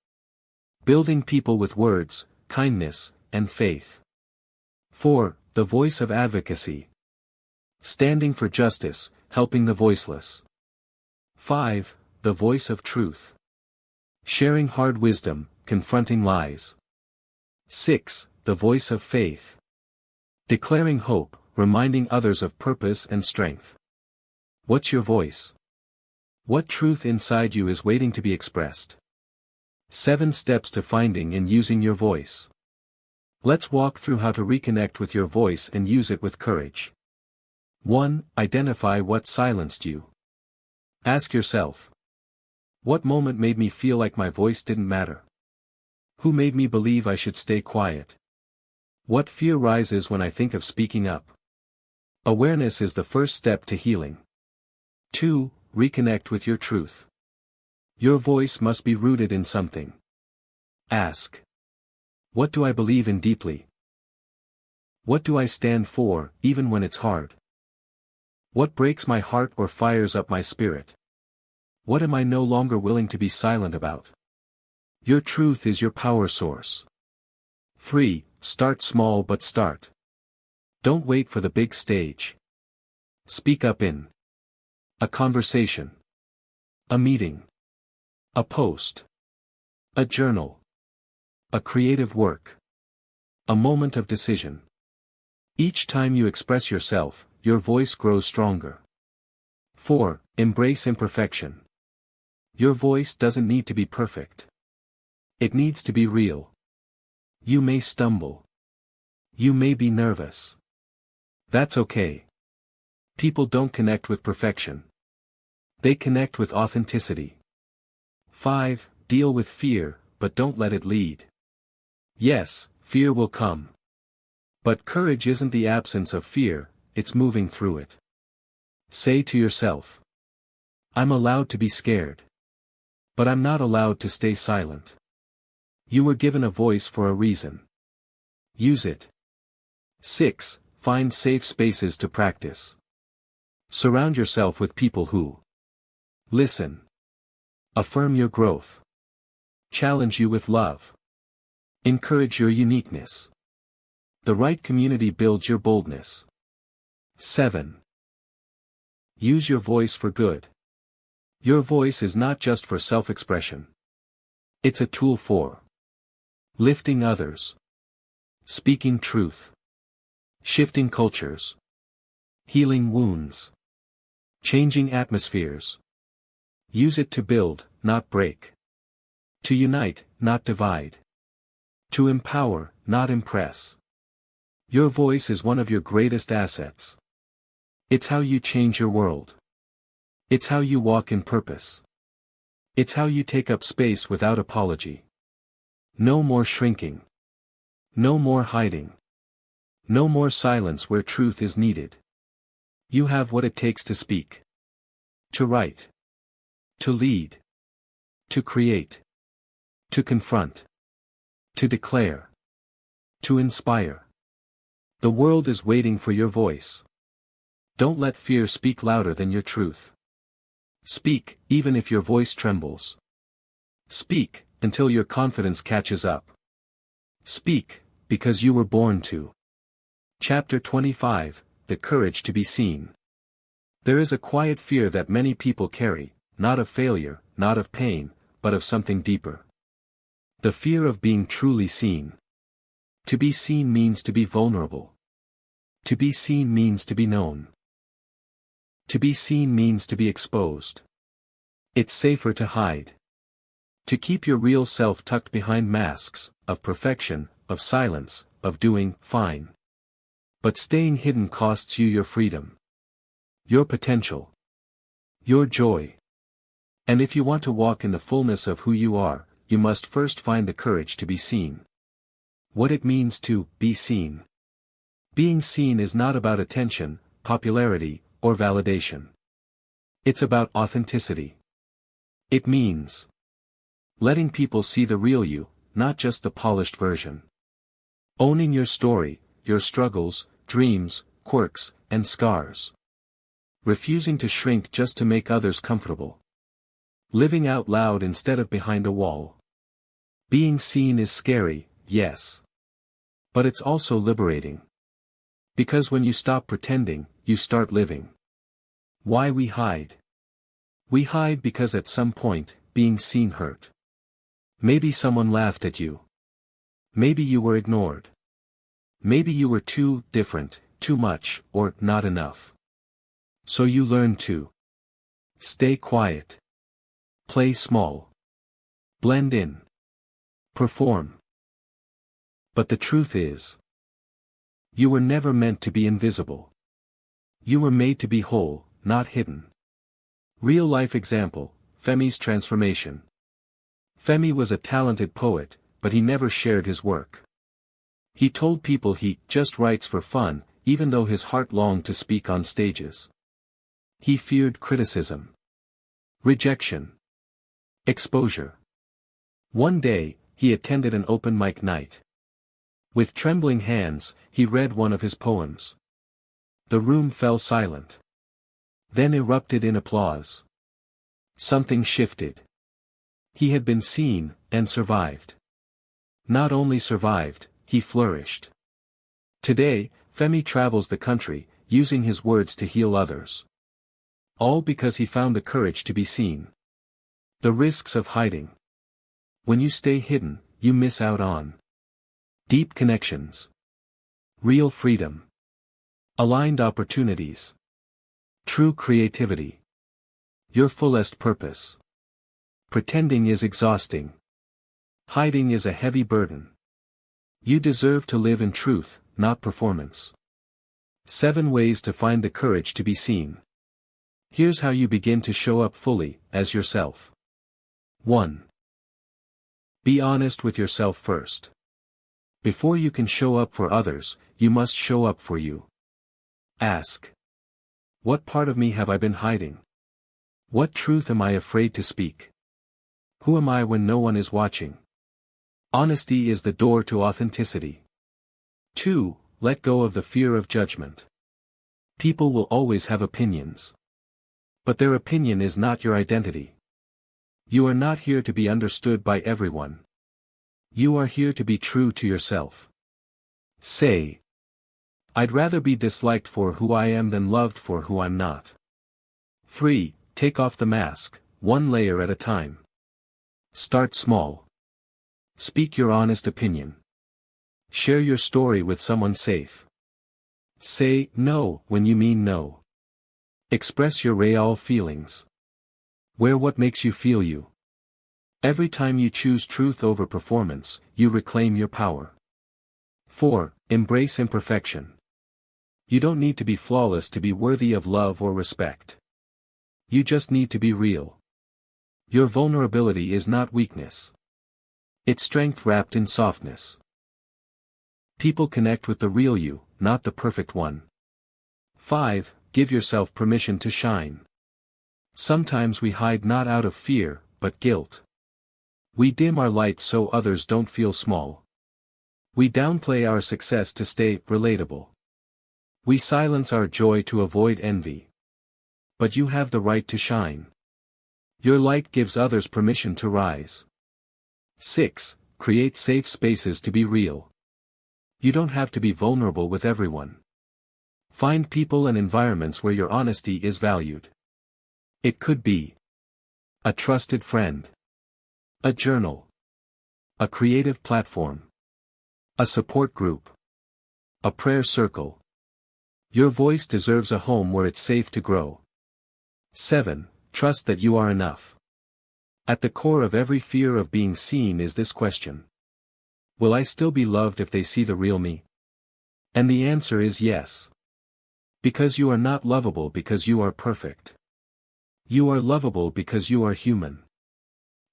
Building people with words, kindness, and faith. 4. The voice of advocacy. Standing for justice, helping the voiceless. 5. The voice of truth. Sharing hard wisdom, confronting lies. 6. The voice of faith. Declaring hope, reminding others of purpose and strength. What's your voice? What truth inside you is waiting to be expressed? 7 steps to finding and using your voice. Let's walk through how to reconnect with your voice and use it with courage. 1. Identify what silenced you. Ask yourself. What moment made me feel like my voice didn't matter? Who made me believe I should stay quiet? What fear rises when I think of speaking up? Awareness is the first step to healing. 2. Reconnect with your truth. Your voice must be rooted in something. Ask. What do I believe in deeply? What do I stand for, even when it's hard? What breaks my heart or fires up my spirit? What am I no longer willing to be silent about? Your truth is your power source. 3. Start small but start. Don't wait for the big stage. Speak up in a conversation, a meeting, a post, a journal, a creative work, a moment of decision. Each time you express yourself, your voice grows stronger. 4. Embrace imperfection. Your voice doesn't need to be perfect. It needs to be real. You may stumble. You may be nervous. That's okay. People don't connect with perfection. They connect with authenticity. 5. Deal with fear, but don't let it lead. Yes, fear will come. But courage isn't the absence of fear, it's moving through it. Say to yourself. I'm allowed to be scared. But I'm not allowed to stay silent. You were given a voice for a reason. Use it. 6. Find safe spaces to practice. Surround yourself with people who listen. Affirm your growth. Challenge you with love. Encourage your uniqueness. The right community builds your boldness. 7. Use your voice for good. Your voice is not just for self-expression. It's a tool for lifting others, speaking truth, shifting cultures, healing wounds, changing atmospheres. Use it to build, not break. To unite, not divide. To empower, not impress. Your voice is one of your greatest assets. It's how you change your world. It's how you walk in purpose. It's how you take up space without apology. No more shrinking. No more hiding. No more silence where truth is needed. You have what it takes to speak. To write. To lead. To create. To confront. To declare. To inspire. The world is waiting for your voice. Don't let fear speak louder than your truth. Speak, even if your voice trembles. Speak, until your confidence catches up. Speak, because you were born to. Chapter 25, The Courage to be Seen. There is a quiet fear that many people carry, not of failure, not of pain, but of something deeper. The fear of being truly seen. To be seen means to be vulnerable. To be seen means to be known. To be seen means to be exposed. It's safer to hide. To keep your real self tucked behind masks, of perfection, of silence, of doing fine. But staying hidden costs you your freedom. Your potential. Your joy. And if you want to walk in the fullness of who you are, you must first find the courage to be seen. What it means to be seen. Being seen is not about attention, popularity, or validation. It's about authenticity. It means letting people see the real you, not just the polished version. Owning your story, your struggles, dreams, quirks, and scars. Refusing to shrink just to make others comfortable. Living out loud instead of behind a wall. Being seen is scary, yes. But it's also liberating. Because when you stop pretending, you start living. Why we hide? We hide because at some point, being seen hurt. Maybe someone laughed at you. Maybe you were ignored. Maybe you were too different, too much, or not enough. So you learn to stay quiet. Play small. Blend in. Perform. But the truth is, you were never meant to be invisible. You were made to be whole, not hidden. Real-life example, Femi's transformation. Femi was a talented poet, but he never shared his work. He told people he just writes for fun, even though his heart longed to speak on stages. He feared criticism. Rejection. Exposure. One day, he attended an open mic night. With trembling hands, he read one of his poems. The room fell silent. Then erupted in applause. Something shifted. He had been seen, and survived. Not only survived, he flourished. Today, Femi travels the country, using his words to heal others. All because he found the courage to be seen. The risks of hiding. When you stay hidden, you miss out on deep connections. Real freedom. Aligned opportunities. True creativity. Your fullest purpose. Pretending is exhausting. Hiding is a heavy burden. You deserve to live in truth, not performance. 7 ways to find the courage to be seen. Here's how you begin to show up fully, as yourself. 1. Be honest with yourself first. Before you can show up for others, you must show up for you. Ask. What part of me have I been hiding? What truth am I afraid to speak? Who am I when no one is watching? Honesty is the door to authenticity. 2. Let go of the fear of judgment. People will always have opinions. But their opinion is not your identity. You are not here to be understood by everyone. You are here to be true to yourself. Say, I'd rather be disliked for who I am than loved for who I'm not. 3. Take off the mask, one layer at a time. Start small. Speak your honest opinion. Share your story with someone safe. Say no when you mean no. Express your real feelings. Wear what makes you feel you. Every time you choose truth over performance, you reclaim your power. 4. Embrace imperfection. You don't need to be flawless to be worthy of love or respect. You just need to be real. Your vulnerability is not weakness. It's strength wrapped in softness. People connect with the real you, not the perfect one. 5. Give yourself permission to shine. Sometimes we hide not out of fear, but guilt. We dim our light so others don't feel small. We downplay our success to stay relatable. We silence our joy to avoid envy. But you have the right to shine. Your light gives others permission to rise. 6. Create safe spaces to be real. You don't have to be vulnerable with everyone. Find people and environments where your honesty is valued. It could be a trusted friend, a journal, a creative platform, a support group, a prayer circle. Your voice deserves a home where it's safe to grow. 7. Trust that you are enough. At the core of every fear of being seen is this question. Will I still be loved if they see the real me? And the answer is yes. Because you are not lovable because you are perfect. You are lovable because you are human.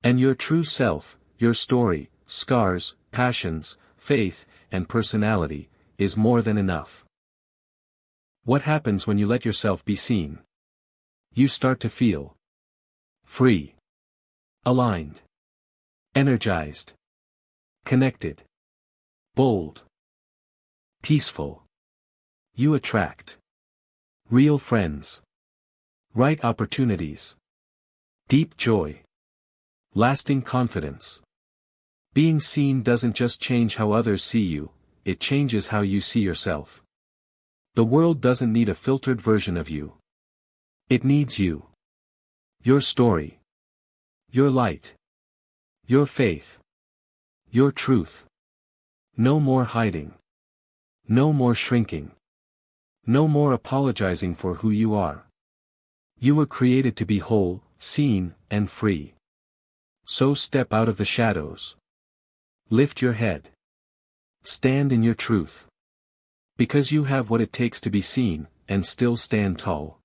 And your true self, your story, scars, passions, faith, and personality, is more than enough. What happens when you let yourself be seen? You start to feel free, aligned, energized, connected, bold, peaceful. You attract real friends, right opportunities, deep joy, lasting confidence. Being seen doesn't just change how others see you, it changes how you see yourself. The world doesn't need a filtered version of you. It needs you. Your story. Your light. Your faith. Your truth. No more hiding. No more shrinking. No more apologizing for who you are. You were created to be whole, seen, and free. So step out of the shadows. Lift your head. Stand in your truth. Because you have what it takes to be seen, and still stand tall.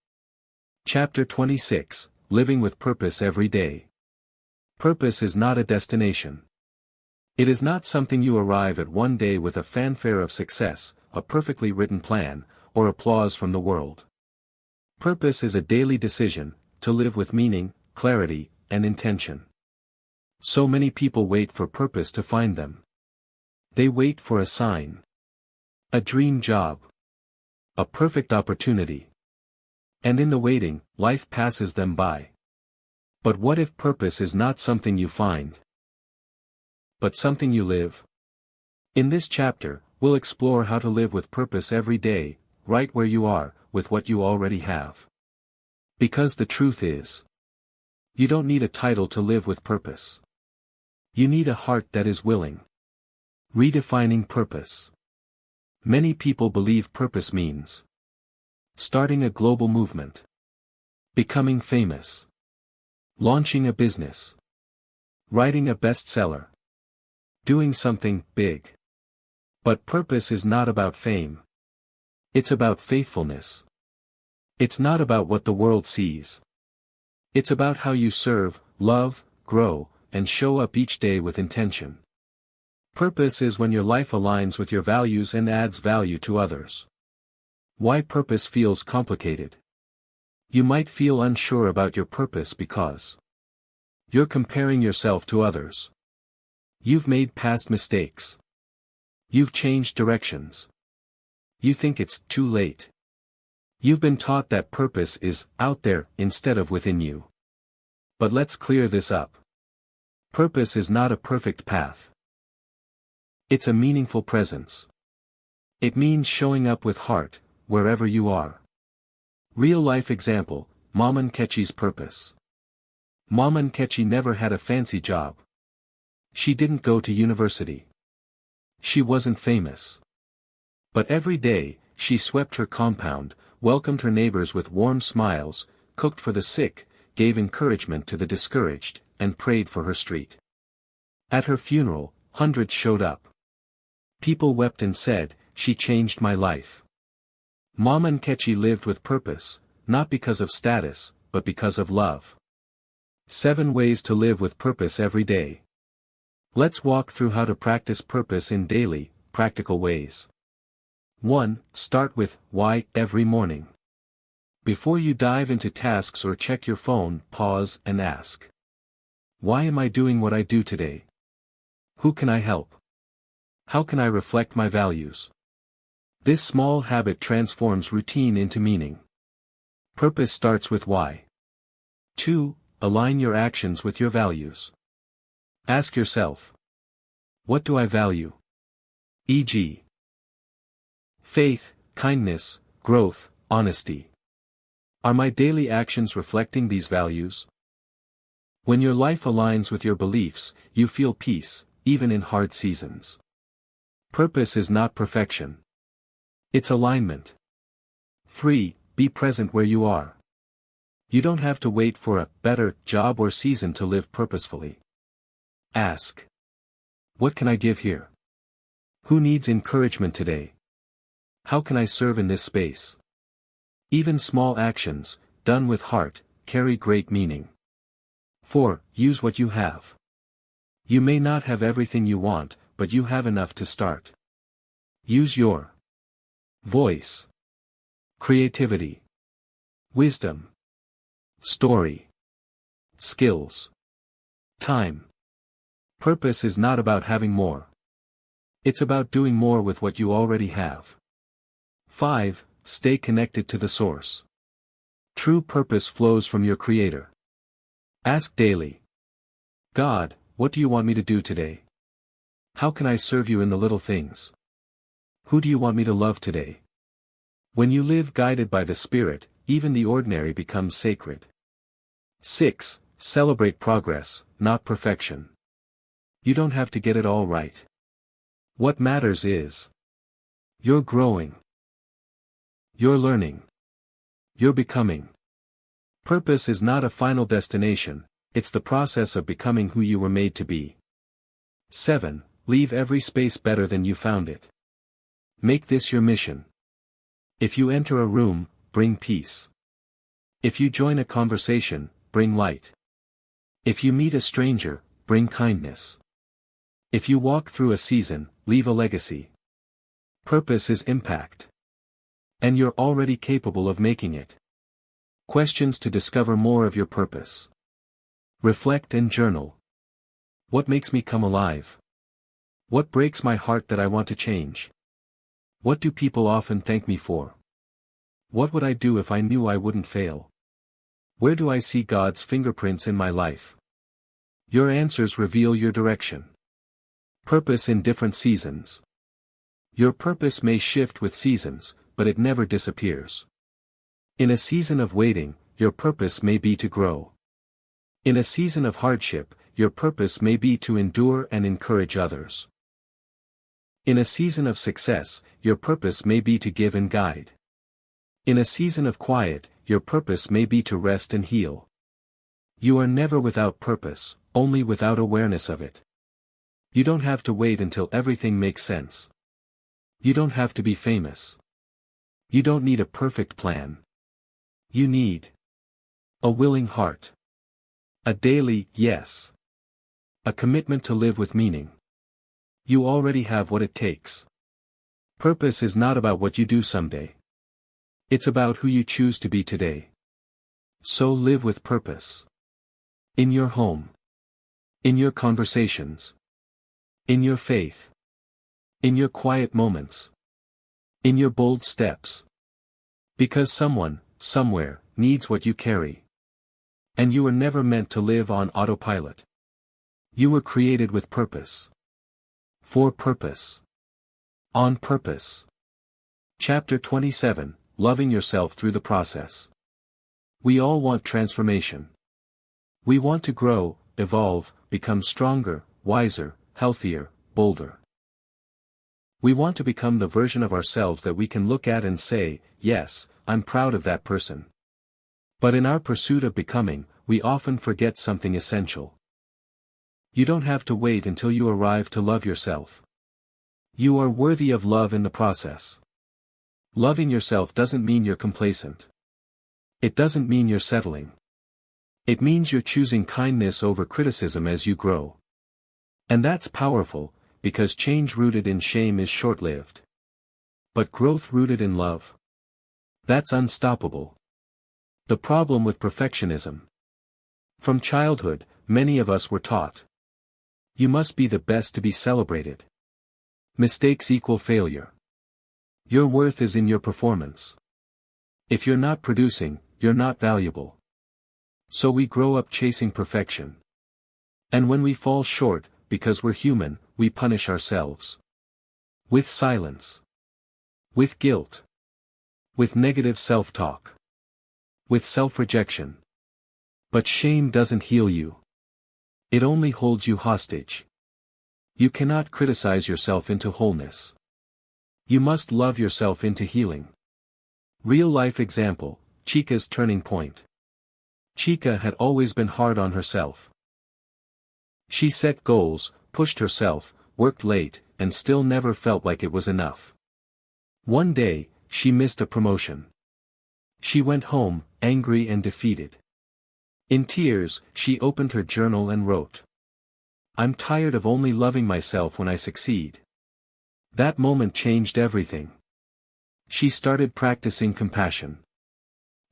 Chapter 26, Living with Purpose Every Day. Purpose is not a destination. It is not something you arrive at one day with a fanfare of success, a perfectly written plan, or applause from the world. Purpose is a daily decision, to live with meaning, clarity, and intention. So many people wait for purpose to find them. They wait for a sign. A dream job. A perfect opportunity. And in the waiting, life passes them by. But what if purpose is not something you find, but something you live? In this chapter, we'll explore how to live with purpose every day, right where you are, with what you already have. Because the truth is, you don't need a title to live with purpose. You need a heart that is willing. Redefining purpose. Many people believe purpose means starting a global movement, becoming famous, launching a business, writing a bestseller, doing something big. But purpose is not about fame. It's about faithfulness. It's not about what the world sees. It's about how you serve, love, grow, and show up each day with intention. Purpose is when your life aligns with your values and adds value to others. Why purpose feels complicated? You might feel unsure about your purpose because you're comparing yourself to others. You've made past mistakes. You've changed directions. You think it's too late. You've been taught that purpose is out there instead of within you. But let's clear this up. Purpose is not a perfect path. It's a meaningful presence. It means showing up with heart, wherever you are. Real-life example, Mama Nkechi's purpose. Mama Nkechi never had a fancy job. She didn't go to university. She wasn't famous. But every day, she swept her compound, welcomed her neighbors with warm smiles, cooked for the sick, gave encouragement to the discouraged, and prayed for her street. At her funeral, hundreds showed up. People wept and said, "She changed my life." Mama Nkechi lived with purpose, not because of status, but because of love. 7 ways to live with purpose every day. Let's walk through how to practice purpose in daily, practical ways. 1. Start with why every morning. Before you dive into tasks or check your phone, pause and ask, why am I doing what I do today? Who can I help? How can I reflect my values? This small habit transforms routine into meaning. Purpose starts with why. 2. Align your actions with your values. Ask yourself, what do I value? E.g., faith, kindness, growth, honesty. Are my daily actions reflecting these values? When your life aligns with your beliefs, you feel peace, even in hard seasons. Purpose is not perfection. It's alignment. 3. Be present where you are. You don't have to wait for a better job or season to live purposefully. Ask, what can I give here? Who needs encouragement today? How can I serve in this space? Even small actions, done with heart, carry great meaning. 4. Use what you have. You may not have everything you want, but you have enough to start. Use your voice, creativity, wisdom, story, skills, time. Purpose is not about having more. It's about doing more with what you already have. 5. Stay connected to the source. True purpose flows from your Creator. Ask daily, God, what do you want me to do today? How can I serve you in the little things? Who do you want me to love today? When you live guided by the Spirit, even the ordinary becomes sacred. 6. Celebrate progress, not perfection. You don't have to get it all right. What matters is you're growing. You're learning. You're becoming. Purpose is not a final destination, it's the process of becoming who you were made to be. 7. Leave every space better than you found it. Make this your mission. If you enter a room, bring peace. If you join a conversation, bring light. If you meet a stranger, bring kindness. If you walk through a season, leave a legacy. Purpose is impact. And you're already capable of making it. Questions to discover more of your purpose. Reflect and journal. What makes me come alive? What breaks my heart that I want to change? What do people often thank me for? What would I do if I knew I wouldn't fail? Where do I see God's fingerprints in my life? Your answers reveal your direction. Purpose in different seasons. Your purpose may shift with seasons, but it never disappears. In a season of waiting, your purpose may be to grow. In a season of hardship, your purpose may be to endure and encourage others. In a season of success, your purpose may be to give and guide. In a season of quiet, your purpose may be to rest and heal. You are never without purpose, only without awareness of it. You don't have to wait until everything makes sense. You don't have to be famous. You don't need a perfect plan. You need a willing heart. A daily yes. A commitment to live with meaning. You already have what it takes. Purpose is not about what you do someday. It's about who you choose to be today. So live with purpose. In your home. In your conversations. In your faith. In your quiet moments. In your bold steps. Because someone, somewhere, needs what you carry. And you were never meant to live on autopilot. You were created with purpose. For purpose. On purpose. Chapter 27, Loving Yourself Through the Process. We all want transformation. We want to grow, evolve, become stronger, wiser, healthier, bolder. We want to become the version of ourselves that we can look at and say, yes, I'm proud of that person. But in our pursuit of becoming, we often forget something essential. You don't have to wait until you arrive to love yourself. You are worthy of love in the process. Loving yourself doesn't mean you're complacent. It doesn't mean you're settling. It means you're choosing kindness over criticism as you grow. And that's powerful, because change rooted in shame is short-lived. But growth rooted in love? That's unstoppable. The problem with perfectionism. From childhood, many of us were taught. You must be the best to be celebrated. Mistakes equal failure. Your worth is in your performance. If you're not producing, you're not valuable. So we grow up chasing perfection. And when we fall short, because we're human, we punish ourselves. With silence. With guilt. With negative self-talk. With self-rejection. But shame doesn't heal you. It only holds you hostage. You cannot criticize yourself into wholeness. You must love yourself into healing. Real-life example, Chica's turning point. Chica had always been hard on herself. She set goals, pushed herself, worked late, and still never felt like it was enough. One day, she missed a promotion. She went home, angry and defeated. In tears, she opened her journal and wrote. I'm tired of only loving myself when I succeed. That moment changed everything. She started practicing compassion.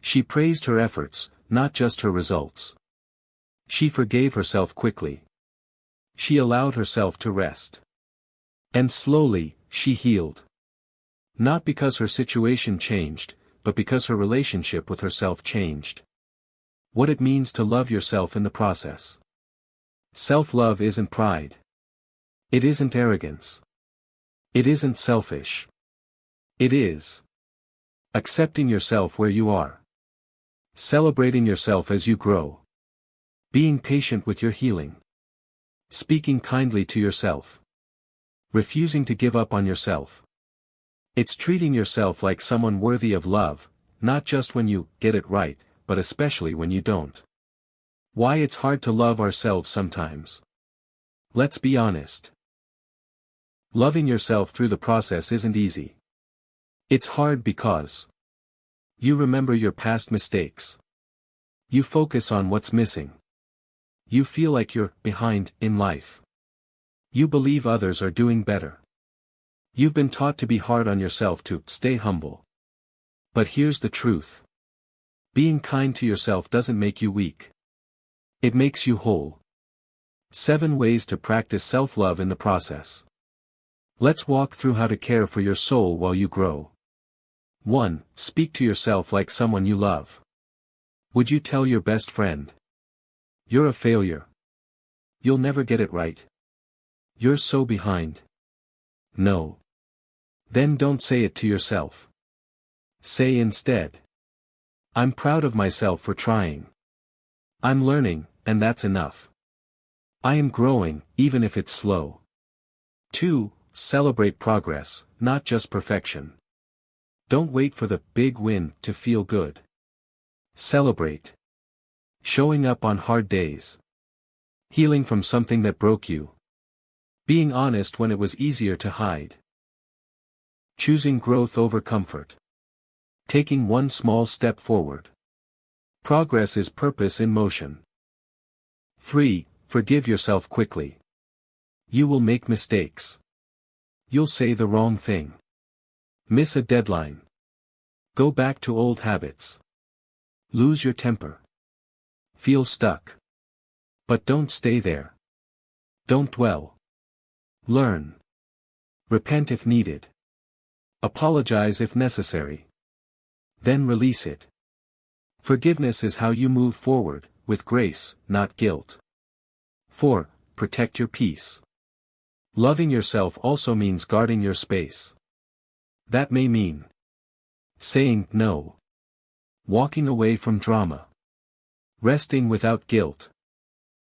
She praised her efforts, not just her results. She forgave herself quickly. She allowed herself to rest. And slowly, she healed. Not because her situation changed, but because her relationship with herself changed. What it means to love yourself in the process. Self-love isn't pride. It isn't arrogance. It isn't selfish. It is accepting yourself where you are. Celebrating yourself as you grow. Being patient with your healing. Speaking kindly to yourself. Refusing to give up on yourself. It's treating yourself like someone worthy of love, not just when you get it right, but especially when you don't. Why it's hard to love ourselves sometimes. Let's be honest. Loving yourself through the process isn't easy. It's hard because you remember your past mistakes. You focus on what's missing. You feel like you're behind in life. You believe others are doing better. You've been taught to be hard on yourself, to stay humble. But here's the truth. Being kind to yourself doesn't make you weak. It makes you whole. 7 ways to practice self-love in the process. Let's walk through how to care for your soul while you grow. 1. Speak to yourself like someone you love. Would you tell your best friend, "You're a failure. You'll never get it right. You're so behind"? No. Then don't say it to yourself. Say instead, "I'm proud of myself for trying. I'm learning, and that's enough. I am growing, even if it's slow." 2. Celebrate progress, not just perfection. Don't wait for the big win to feel good. Celebrate. Showing up on hard days. Healing from something that broke you. Being honest when it was easier to hide. Choosing growth over comfort. Taking one small step forward. Progress is purpose in motion. 3. Forgive yourself quickly. You will make mistakes. You'll say the wrong thing. Miss a deadline. Go back to old habits. Lose your temper. Feel stuck. But don't stay there. Don't dwell. Learn. Repent if needed. Apologize if necessary. Then release it. Forgiveness is how you move forward, with grace, not guilt. 4. Protect your peace. Loving yourself also means guarding your space. That may mean saying no. Walking away from drama. Resting without guilt.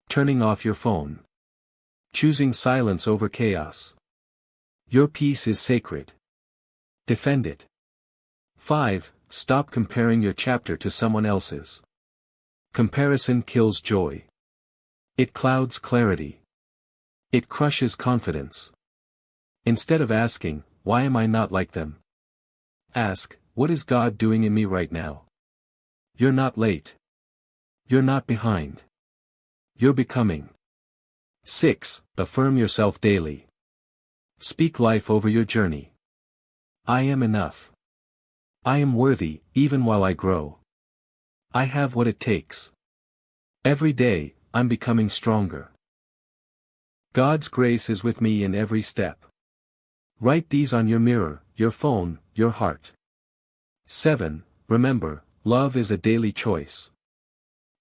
Turning off your phone. Choosing silence over chaos. Your peace is sacred. Defend it. 5. Stop comparing your chapter to someone else's. Comparison kills joy. It clouds clarity. It crushes confidence. Instead of asking, "Why am I not like them?" ask, "What is God doing in me right now?" You're not late. You're not behind. You're becoming. 6. Affirm yourself daily. Speak life over your journey. I am enough. I am worthy, even while I grow. I have what it takes. Every day, I'm becoming stronger. God's grace is with me in every step. Write these on your mirror, your phone, your heart. 7. Remember, love is a daily choice.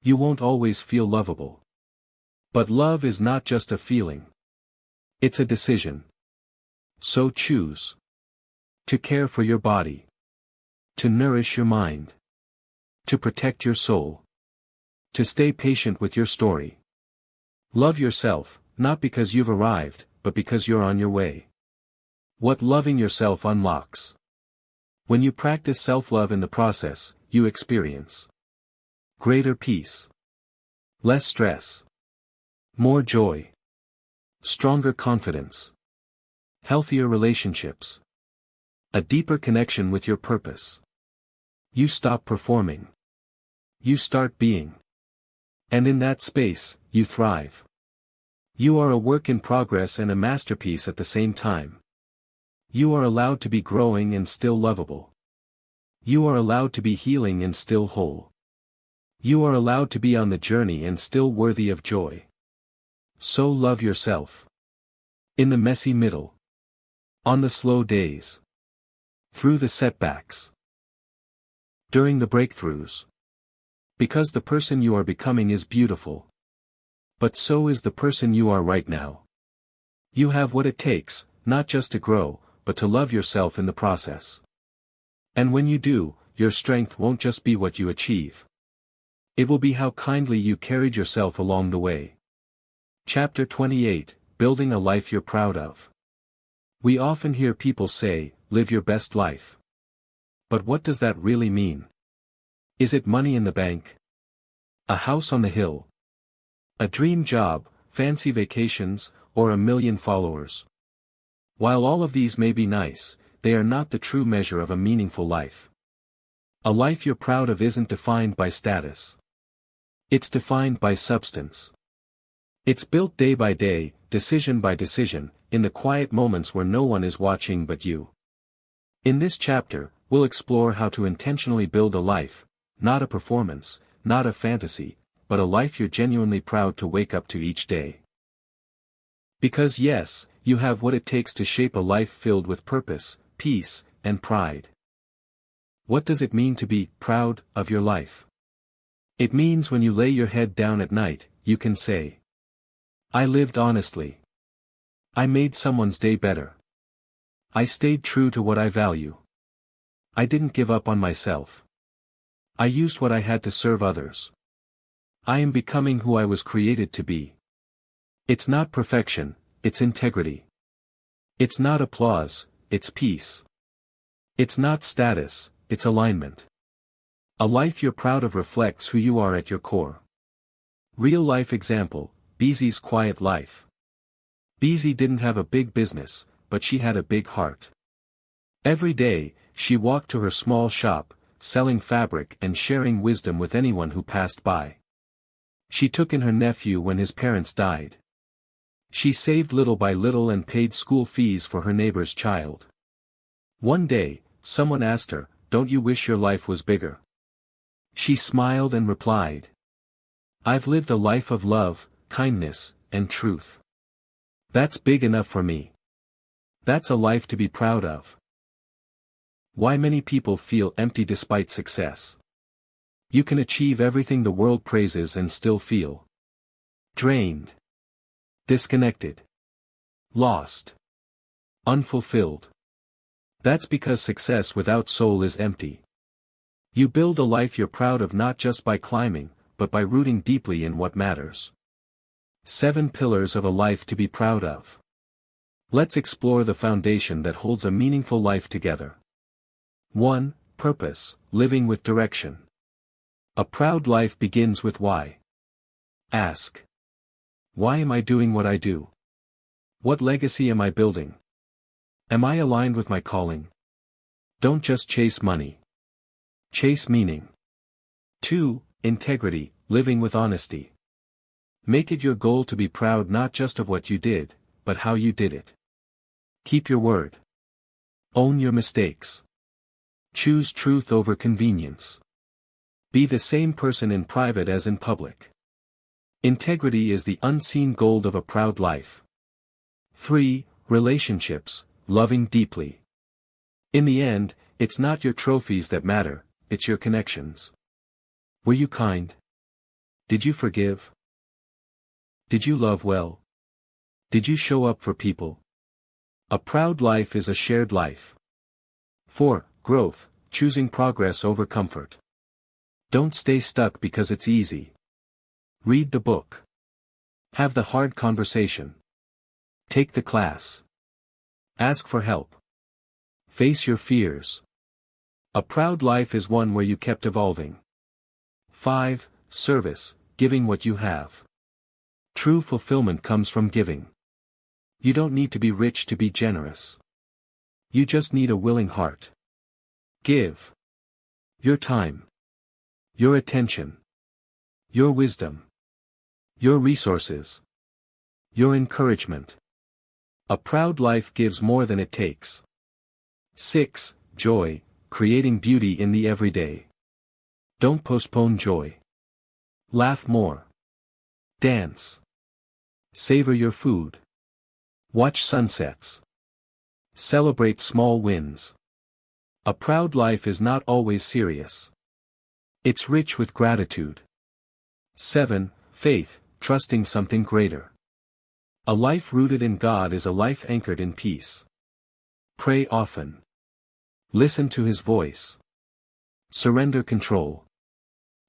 You won't always feel lovable. But love is not just a feeling. It's a decision. So choose to care for your body, to nourish your mind, to protect your soul, to stay patient with your story. Love yourself, not because you've arrived, but because you're on your way. What loving yourself unlocks. When you practice self-love in the process, you experience greater peace, less stress, more joy, stronger confidence, healthier relationships, a deeper connection with your purpose. You stop performing. You start being. And in that space, you thrive. You are a work in progress and a masterpiece at the same time. You are allowed to be growing and still lovable. You are allowed to be healing and still whole. You are allowed to be on the journey and still worthy of joy. So love yourself. In the messy middle. On the slow days. Through the setbacks. During the breakthroughs. Because the person you are becoming is beautiful. But so is the person you are right now. You have what it takes, not just to grow, but to love yourself in the process. And when you do, your strength won't just be what you achieve. It will be how kindly you carried yourself along the way. Chapter 28, Building a Life You're Proud of. We often hear people say, live your best life. But what does that really mean? Is it money in the bank? A house on the hill? A dream job, fancy vacations, or 1 million followers? While all of these may be nice, they are not the true measure of a meaningful life. A life you're proud of isn't defined by status. It's defined by substance. It's built day by day, decision by decision, in the quiet moments where no one is watching but you. In this chapter, we'll explore how to intentionally build a life, not a performance, not a fantasy, but a life you're genuinely proud to wake up to each day. Because yes, you have what it takes to shape a life filled with purpose, peace, and pride. What does it mean to be proud of your life? It means when you lay your head down at night, you can say, I lived honestly. I made someone's day better. I stayed true to what I value. I didn't give up on myself. I used what I had to serve others. I am becoming who I was created to be. It's not perfection, it's integrity. It's not applause, it's peace. It's not status, it's alignment. A life you're proud of reflects who you are at your core. Real life example, Beezy's quiet life. Beezy didn't have a big business, but she had a big heart. Every day, she walked to her small shop, selling fabric and sharing wisdom with anyone who passed by. She took in her nephew when his parents died. She saved little by little and paid school fees for her neighbor's child. One day, someone asked her, "Don't you wish your life was bigger?" She smiled and replied, "I've lived a life of love, kindness, and truth. That's big enough for me. That's a life to be proud of." Why many people feel empty despite success. You can achieve everything the world praises and still feel drained, disconnected, lost, unfulfilled. That's because success without soul is empty. You build a life you're proud of not just by climbing, but by rooting deeply in what matters. 7 pillars of a life to be proud of. Let's explore the foundation that holds a meaningful life together. 1. Purpose, living with direction. A proud life begins with why. Ask. Why am I doing what I do? What legacy am I building? Am I aligned with my calling? Don't just chase money. Chase meaning. 2. Integrity, living with honesty. Make it your goal to be proud not just of what you did, but how you did it. Keep your word. Own your mistakes. Choose truth over convenience. Be the same person in private as in public. Integrity is the unseen gold of a proud life. 3. Relationships, loving deeply. In the end, it's not your trophies that matter, it's your connections. Were you kind? Did you forgive? Did you love well? Did you show up for people? A proud life is a shared life. 4. Growth, choosing progress over comfort. Don't stay stuck because it's easy. Read the book. Have the hard conversation. Take the class. Ask for help. Face your fears. A proud life is one where you kept evolving. 5. Service, giving what you have. True fulfillment comes from giving. You don't need to be rich to be generous. You just need a willing heart. Give. Your time. Your attention. Your wisdom. Your resources. Your encouragement. A proud life gives more than it takes. 6. Joy, creating beauty in the everyday. Don't postpone joy. Laugh more. Dance. Savor your food. Watch sunsets. Celebrate small wins. A proud life is not always serious. It's rich with gratitude. 7. Faith, trusting something greater. A life rooted in God is a life anchored in peace. Pray often. Listen to His voice. Surrender control.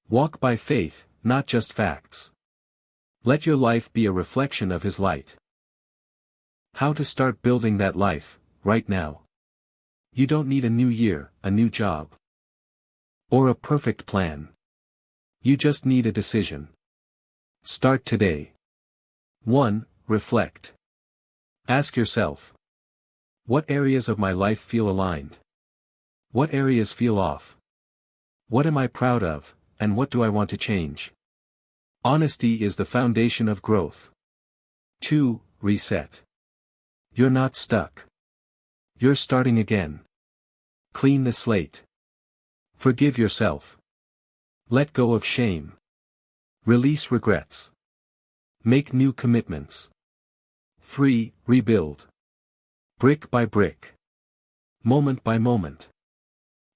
Walk by faith, not just facts. Let your life be a reflection of His light. How to start building that life, right now. You don't need a new year, a new job, or a perfect plan. You just need a decision. Start today. 1. Reflect. Ask yourself. What areas of my life feel aligned? What areas feel off? What am I proud of, and what do I want to change? Honesty is the foundation of growth. 2. Reset. You're not stuck. You're starting again. Clean the slate. Forgive yourself. Let go of shame. Release regrets. Make new commitments. 3. Rebuild. Brick by brick. Moment by moment.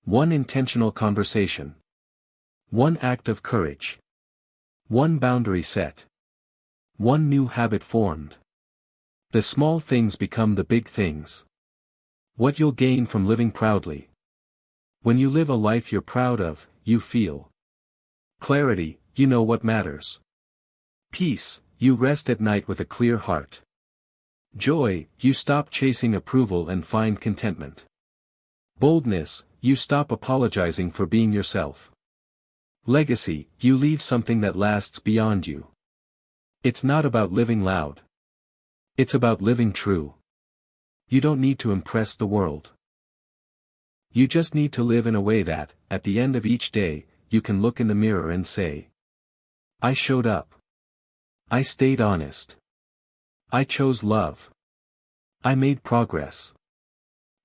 One intentional conversation. One act of courage. One boundary set. One new habit formed. The small things become the big things. What you'll gain from living proudly. When you live a life you're proud of, you feel clarity, you know what matters. Peace, you rest at night with a clear heart. Joy, you stop chasing approval and find contentment. Boldness, you stop apologizing for being yourself. Legacy, you leave something that lasts beyond you. It's not about living loud. It's about living true. You don't need to impress the world. You just need to live in a way that, at the end of each day, you can look in the mirror and say, I showed up. I stayed honest. I chose love. I made progress.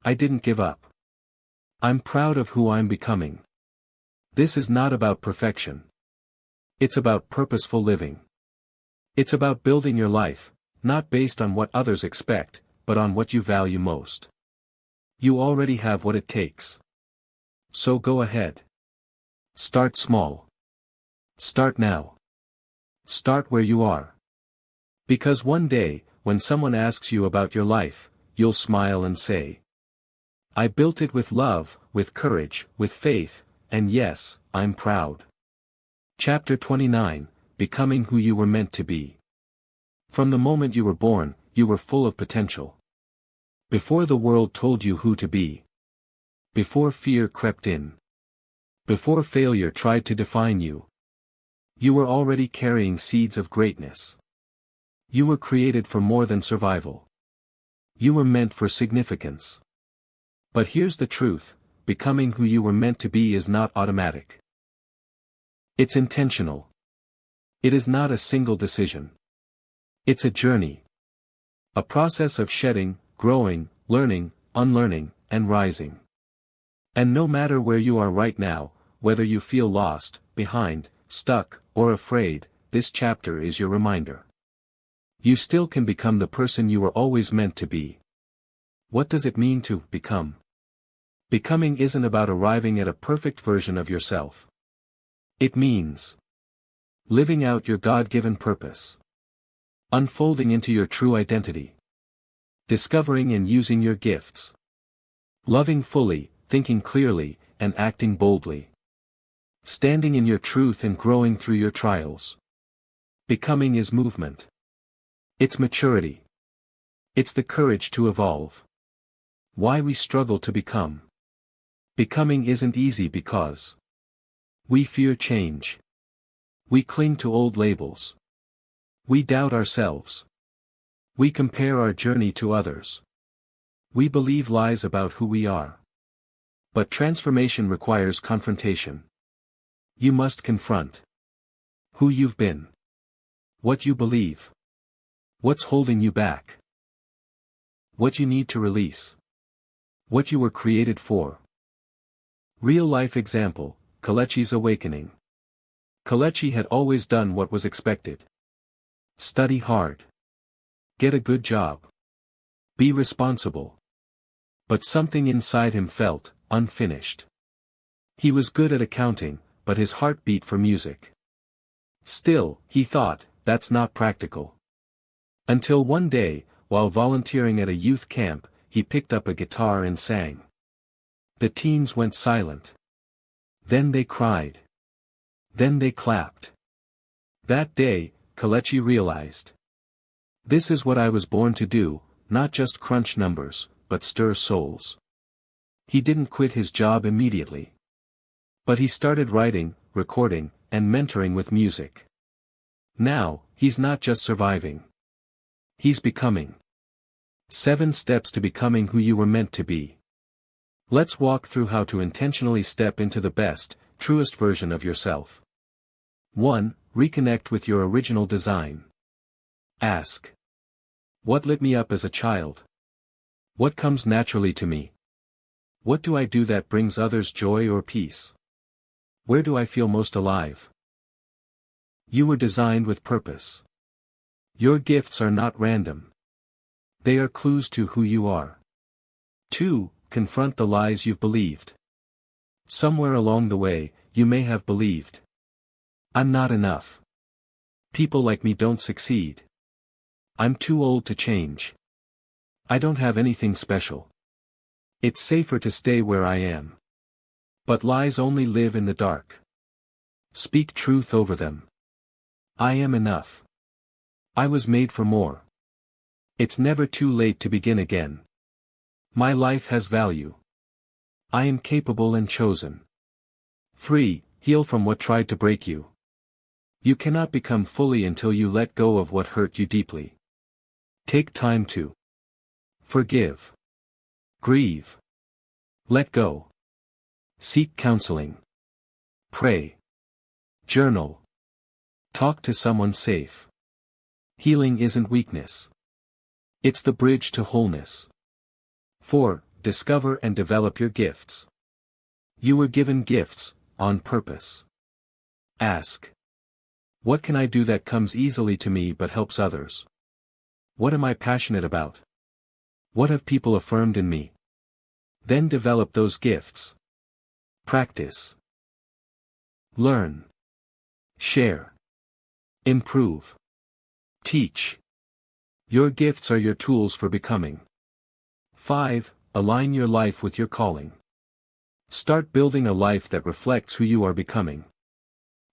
I didn't give up. I'm proud of who I'm becoming. This is not about perfection. It's about purposeful living. It's about building your life, not based on what others expect, but on what you value most. You already have what it takes. So go ahead. Start small. Start now. Start where you are. Because one day, when someone asks you about your life, you'll smile and say, I built it with love, with courage, with faith, and yes, I'm proud. Chapter 29, Becoming Who You Were Meant to Be. From the moment you were born, you were full of potential. Before the world told you who to be. Before fear crept in. Before failure tried to define you. You were already carrying seeds of greatness. You were created for more than survival. You were meant for significance. But here's the truth, becoming who you were meant to be is not automatic. It's intentional. It is not a single decision. It's a journey. A process of shedding, growing, learning, unlearning, and rising. And no matter where you are right now, whether you feel lost, behind, stuck, or afraid, this chapter is your reminder. You still can become the person you were always meant to be. What does it mean to become? Becoming isn't about arriving at a perfect version of yourself. It means living out your God-given purpose. Unfolding into your true identity. Discovering and using your gifts. Loving fully, thinking clearly, and acting boldly. Standing in your truth and growing through your trials. Becoming is movement. It's maturity. It's the courage to evolve. Why we struggle to become. Becoming isn't easy because we fear change. We cling to old labels. We doubt ourselves. We compare our journey to others. We believe lies about who we are. But transformation requires confrontation. You must confront who you've been, what you believe, What's holding you back? What you need to release. What you were created for. Real-life example, Kalechi's awakening. Kalechi had always done what was expected. Study hard. Get a good job. Be responsible. But something inside him felt unfinished. He was good at accounting, but his heart beat for music. Still, he thought, that's not practical. Until one day, while volunteering at a youth camp, he picked up a guitar and sang. The teens went silent. Then they cried. Then they clapped. That day, Kalechi realized. This is what I was born to do, not just crunch numbers, but stir souls. He didn't quit his job immediately. But he started writing, recording, and mentoring with music. Now, he's not just surviving. He's becoming. 7 steps to becoming who you were meant to be. Let's walk through how to intentionally step into the best, truest version of yourself. 1. Reconnect with your original design. Ask. What lit me up as a child? What comes naturally to me? What do I do that brings others joy or peace? Where do I feel most alive? You were designed with purpose. Your gifts are not random. They are clues to who you are. 2. Confront the lies you've believed. Somewhere along the way, you may have believed. I'm not enough. People like me don't succeed. I'm too old to change. I don't have anything special. It's safer to stay where I am. But lies only live in the dark. Speak truth over them. I am enough. I was made for more. It's never too late to begin again. My life has value. I am capable and chosen. 3. Heal from what tried to break you. You cannot become fully until you let go of what hurt you deeply. Take time to forgive. Grieve. Let go. Seek counseling. Pray. Journal. Talk to someone safe. Healing isn't weakness. It's the bridge to wholeness. 4. Discover and develop your gifts. You were given gifts, on purpose. Ask. What can I do that comes easily to me but helps others? What am I passionate about? What have people affirmed in me? Then develop those gifts. Practice. Learn. Share. Improve. Teach. Your gifts are your tools for becoming. 5. Align your life with your calling. Start building a life that reflects who you are becoming.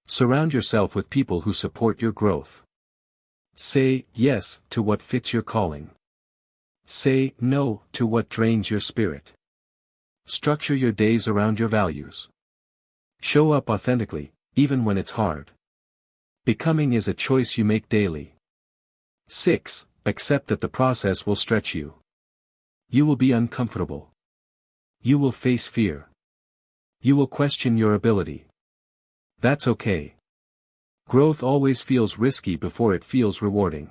Surround yourself with people who support your growth. Say yes to what fits your calling. Say no to what drains your spirit. Structure your days around your values. Show up authentically, even when it's hard. Becoming is a choice you make daily. 6. Accept that the process will stretch you. You will be uncomfortable. You will face fear. You will question your ability. That's okay. Growth always feels risky before it feels rewarding.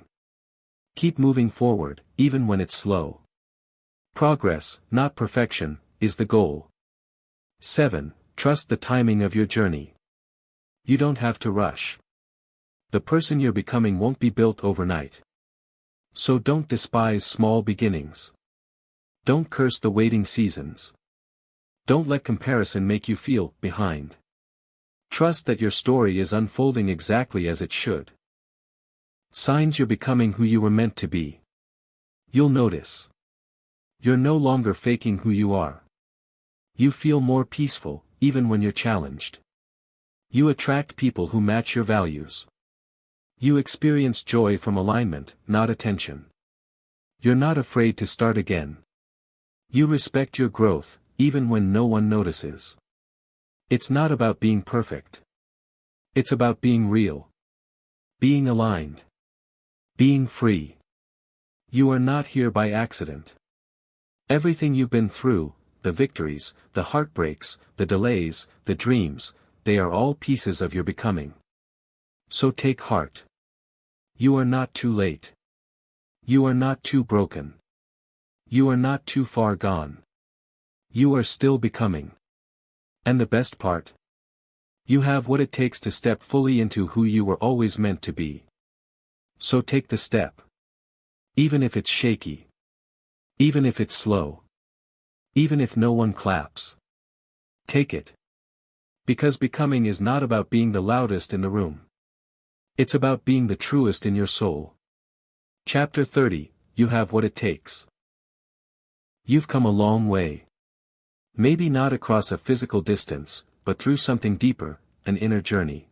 Keep moving forward, even when it's slow. Progress, not perfection, is the goal. 7. Trust the timing of your journey. You don't have to rush. The person you're becoming won't be built overnight. So don't despise small beginnings. Don't curse the waiting seasons. Don't let comparison make you feel behind. Trust that your story is unfolding exactly as it should. Signs you're becoming who you were meant to be. You'll notice. You're no longer faking who you are. You feel more peaceful, even when you're challenged. You attract people who match your values. You experience joy from alignment, not attention. You're not afraid to start again. You respect your growth, even when no one notices. It's not about being perfect. It's about being real. Being aligned. Being free. You are not here by accident. Everything you've been through, the victories, the heartbreaks, the delays, the dreams, they are all pieces of your becoming. So take heart. You are not too late. You are not too broken. You are not too far gone. You are still becoming. And the best part? You have what it takes to step fully into who you were always meant to be. So take the step. Even if it's shaky. Even if it's slow. Even if no one claps. Take it. Because becoming is not about being the loudest in the room. It's about being the truest in your soul. Chapter 30, You Have What It Takes. You've come a long way. Maybe not across a physical distance, but through something deeper, an inner journey.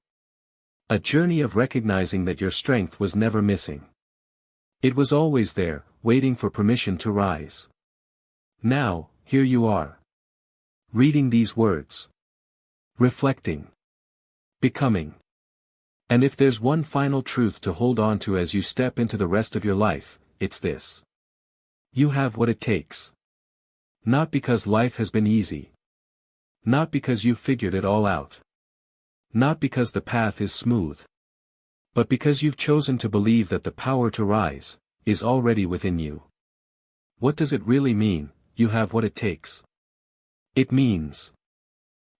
A journey of recognizing that your strength was never missing. It was always there, waiting for permission to rise. Now, here you are. Reading these words. Reflecting. Becoming. And if there's one final truth to hold on to as you step into the rest of your life, it's this. You have what it takes. Not because life has been easy. Not because you've figured it all out. Not because the path is smooth. But because you've chosen to believe that the power to rise is already within you. What does it really mean, you have what it takes? It means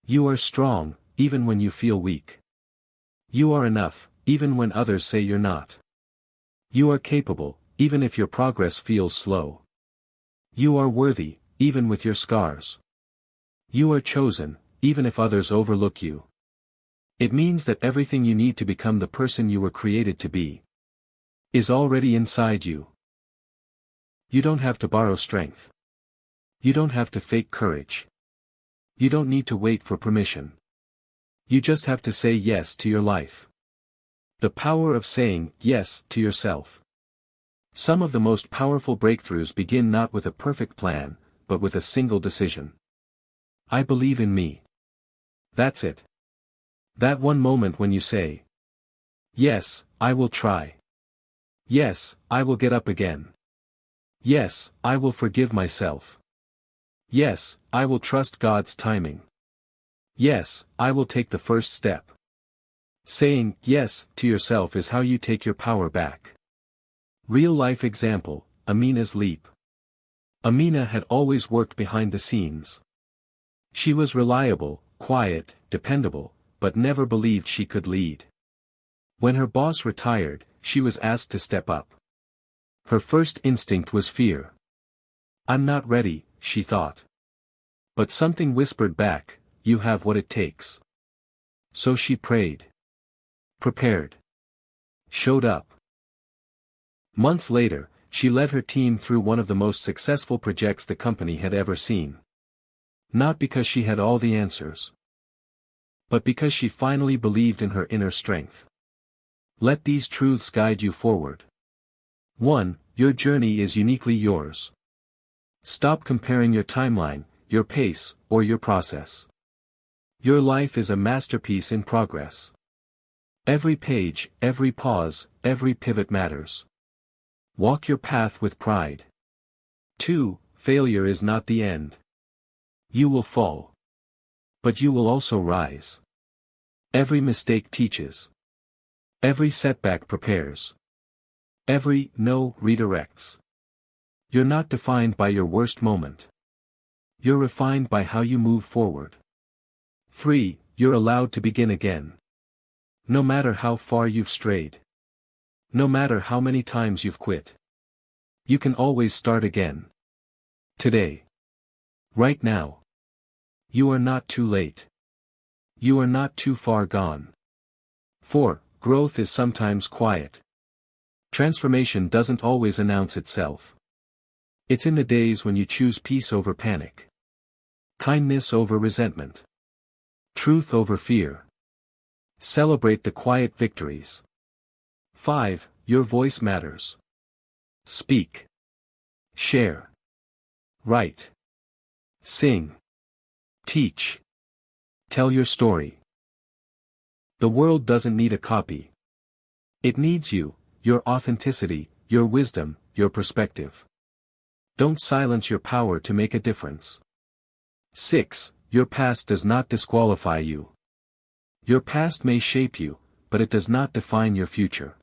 you are strong, even when you feel weak. You are enough, even when others say you're not. You are capable, even if your progress feels slow. You are worthy, even with your scars. You are chosen, even if others overlook you. It means that everything you need to become the person you were created to be is already inside you. You don't have to borrow strength. You don't have to fake courage. You don't need to wait for permission. You just have to say yes to your life. The power of saying yes to yourself. Some of the most powerful breakthroughs begin not with a perfect plan, but with a single decision. I believe in me. That's it. That one moment when you say, yes, I will try. Yes, I will get up again. Yes, I will forgive myself. Yes, I will trust God's timing. Yes, I will take the first step. Saying yes to yourself is how you take your power back. Real life example, Amina's leap. Amina had always worked behind the scenes. She was reliable, quiet, dependable, but never believed she could lead. When her boss retired, she was asked to step up. Her first instinct was fear. I'm not ready, she thought. But something whispered back, you have what it takes. So she prayed. Prepared. Showed up. Months later, she led her team through one of the most successful projects the company had ever seen. Not because she had all the answers, but because she finally believed in her inner strength. Let these truths guide you forward. 1. Your journey is uniquely yours. Stop comparing your timeline, your pace, or your process. Your life is a masterpiece in progress. Every page, every pause, every pivot matters. Walk your path with pride. 2. Failure is not the end. You will fall. But you will also rise. Every mistake teaches. Every setback prepares. Every no redirects. You're not defined by your worst moment. You're refined by how you move forward. 3. You're allowed to begin again. No matter how far you've strayed. No matter how many times you've quit. You can always start again. Today. Right now. You are not too late. You are not too far gone. 4. Growth is sometimes quiet. Transformation doesn't always announce itself. It's in the days when you choose peace over panic. Kindness over resentment. Truth over fear. Celebrate the quiet victories. 5. Your voice matters. Speak. Share. Write. Sing. Teach. Tell your story. The world doesn't need a copy. It needs you, your authenticity, your wisdom, your perspective. Don't silence your power to make a difference. 6. Your past does not disqualify you. Your past may shape you, but it does not define your future.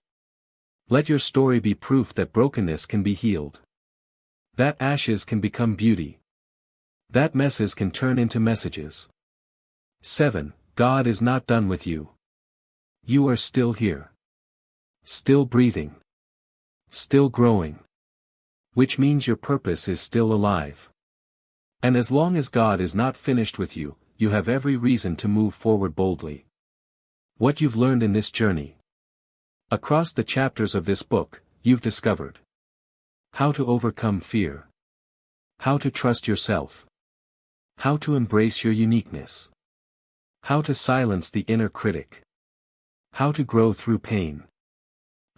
Let your story be proof that brokenness can be healed. That ashes can become beauty. That messes can turn into messages. 7. God is not done with you. You are still here. Still breathing. Still growing. Which means your purpose is still alive. And as long as God is not finished with you, you have every reason to move forward boldly. What you've learned in this journey. Across the chapters of this book, you've discovered how to overcome fear, how to trust yourself, how to embrace your uniqueness, how to silence the inner critic, how to grow through pain,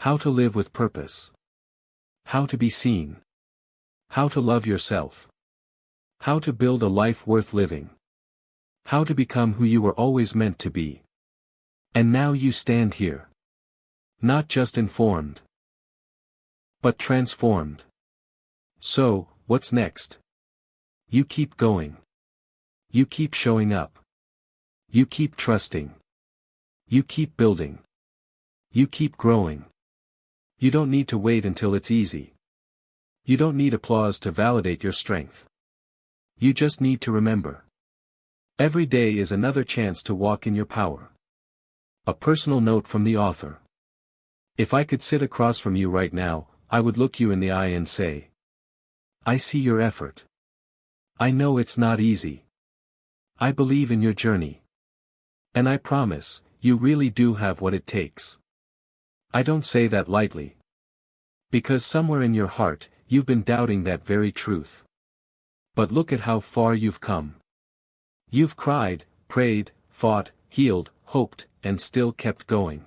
how to live with purpose, how to be seen, how to love yourself, how to build a life worth living, how to become who you were always meant to be. And now you stand here. Not just informed, but transformed. So, what's next? You keep going. You keep showing up. You keep trusting. You keep building. You keep growing. You don't need to wait until it's easy. You don't need applause to validate your strength. You just need to remember. Every day is another chance to walk in your power. A personal note from the author. If I could sit across from you right now, I would look you in the eye and say, I see your effort. I know it's not easy. I believe in your journey. And I promise, you really do have what it takes. I don't say that lightly. Because somewhere in your heart, you've been doubting that very truth. But look at how far you've come. You've cried, prayed, fought, healed, hoped, and still kept going.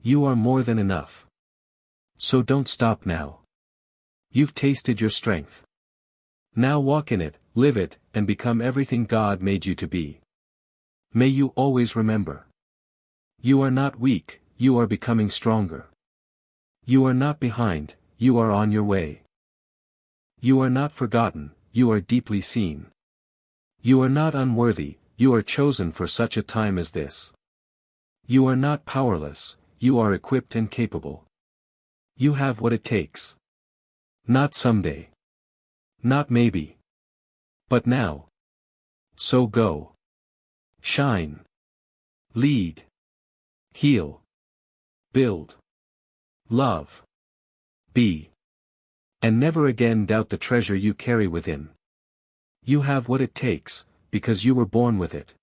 You are more than enough. So don't stop now. You've tasted your strength. Now walk in it, live it, and become everything God made you to be. May you always remember. You are not weak, you are becoming stronger. You are not behind, you are on your way. You are not forgotten, you are deeply seen. You are not unworthy, you are chosen for such a time as this. You are not powerless, you are equipped and capable. You have what it takes. Not someday. Not maybe. But now. So go. Shine. Lead. Heal. Build. Love. Be. And never again doubt the treasure you carry within. You have what it takes, because you were born with it.